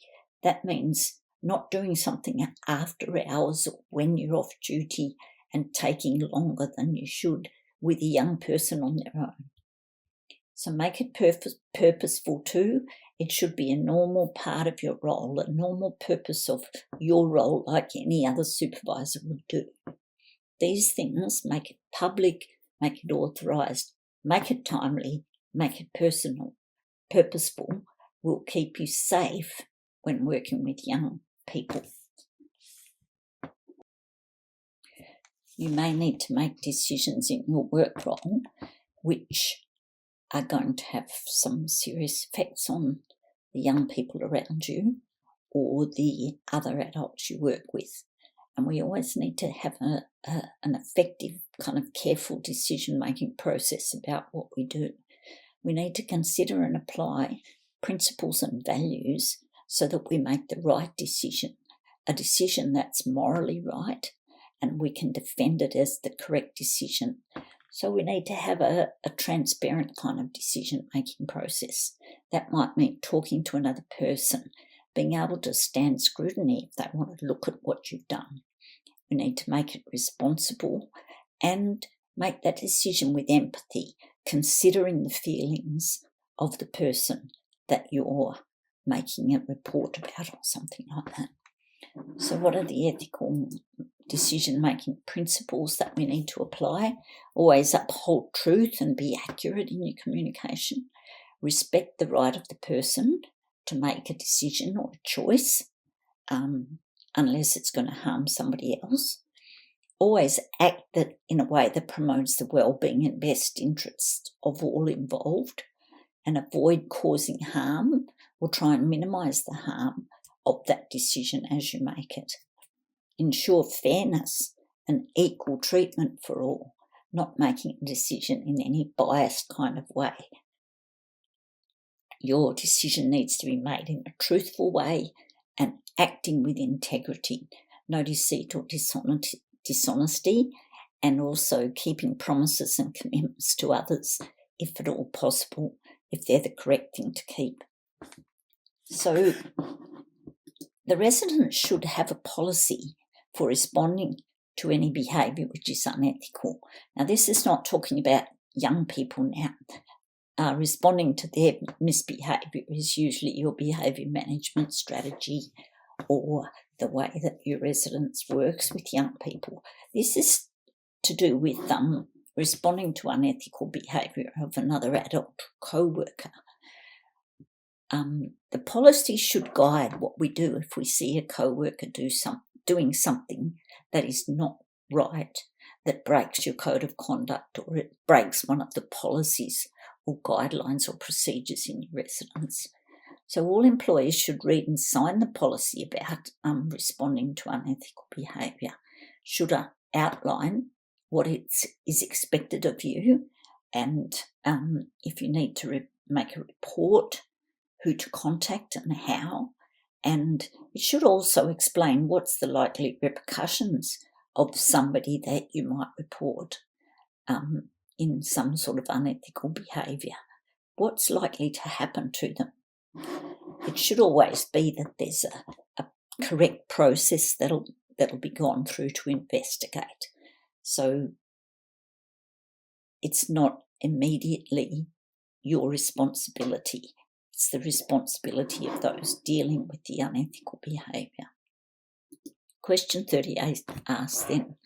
That means not doing something after hours or when you're off duty and taking longer than you should with a young person on their own. So make it purposeful too. It should be a normal part of your role, a normal purpose of your role like any other supervisor would do. These things make it public, make it authorised, make it timely, make it personal, purposeful, will keep you safe when working with young people. You may need to make decisions in your work role which are going to have some serious effects on the young people around you or the other adults you work with. And we always need to have an effective kind of careful decision-making process about what we do. We need to consider and apply principles and values so that we make the right decision, a decision that's morally right, and we can defend it as the correct decision. So we need to have a transparent kind of decision-making process. That might mean talking to another person, being able to stand scrutiny if they want to look at what you've done. We need to make it responsible and make that decision with empathy, considering the feelings of the person that you're making a report about or something like that. So what are the ethical decision-making principles that we need to apply? Always uphold truth and be accurate in your communication. Respect the right of the person to make a decision or a choice, unless it's going to harm somebody else. Always act in a way that promotes the well-being and best interests of all involved, and avoid causing harm or try and minimise the harm of that decision as you make it. Ensure fairness and equal treatment for all, not making a decision in any biased kind of way. Your decision needs to be made in a truthful way and acting with integrity, no deceit or dishonesty, and also keeping promises and commitments to others, if at all possible, if they're the correct thing to keep. So the residents should have a policy for responding to any behaviour which is unethical. Now, this is not talking about young people now. Responding to their misbehaviour is usually your behaviour management strategy or the way that your residence works with young people. This is to do with responding to unethical behaviour of another adult co-worker. The policy should guide what we do if we see a co-worker doing something that is not right, that breaks your code of conduct or it breaks one of the policies or guidelines or procedures in your residence. So all employees should read and sign the policy about responding to unethical behaviour, should outline what is expected of you, and if you need to make a report, who to contact and how, and it should also explain what's the likely repercussions of somebody that you might report in some sort of unethical behaviour. What's likely to happen to them? It should always be that there's a correct process that'll be gone through to investigate. So it's not immediately your responsibility. It's the responsibility of those dealing with the unethical behaviour. Question 38 asks then,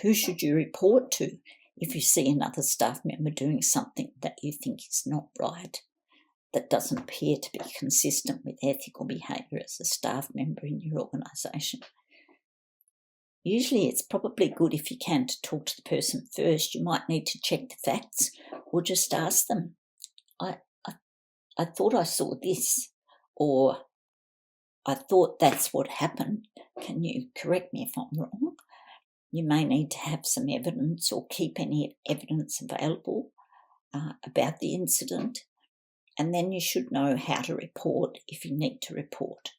who should you report to if you see another staff member doing something that you think is not right, that doesn't appear to be consistent with ethical behaviour as a staff member in your organisation? Usually it's probably good, if you can, to talk to the person first. You might need to check the facts or just ask them, I thought I saw this, or I thought that's what happened. Can you correct me if I'm wrong? you may need to have some evidence or keep any evidence available about the incident. And then you should know how to report if you need to report.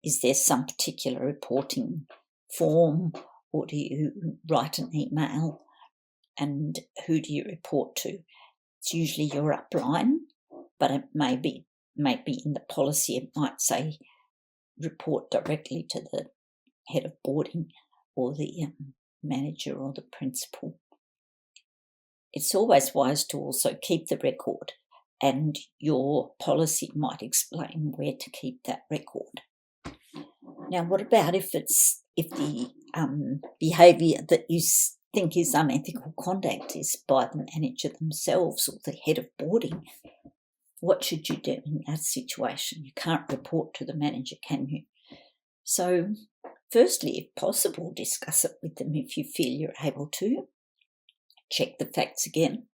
Is there some particular reporting form, or do you write an email? And who do you report to? It's usually your upline, but it may be in the policy, it might say report directly to the head of boarding or the manager or the principal. It's always wise to also keep the record, and your policy might explain where to keep that record. Now, what about if the behaviour that you think is unethical conduct is by the manager themselves or the head of boarding? What should you do in that situation? You can't report to the manager, can you? So, firstly, if possible, discuss it with them if you feel you're able to. Check the facts again.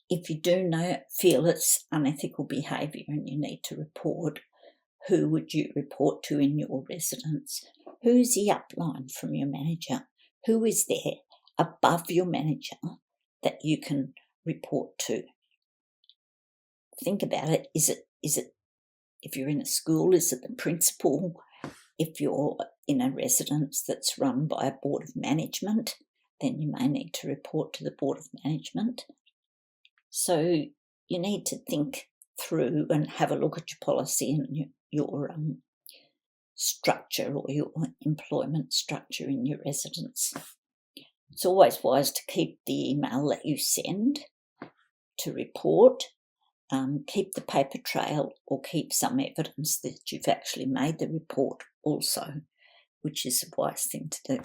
If you do feel it's unethical behaviour and you need to report, who would you report to in your residence? Who's the upline from your manager? Who is there above your manager that you can report to? Think about it. Is it if you're in a school, is it the principal? If you're in a residence that's run by a board of management, then you may need to report to the board of management. So you need to think through and have a look at your policy and your structure or your employment structure in your residence. It's always wise to keep the email that you send to report, keep the paper trail, or keep some evidence that you've actually made the report also, which is a wise thing to do.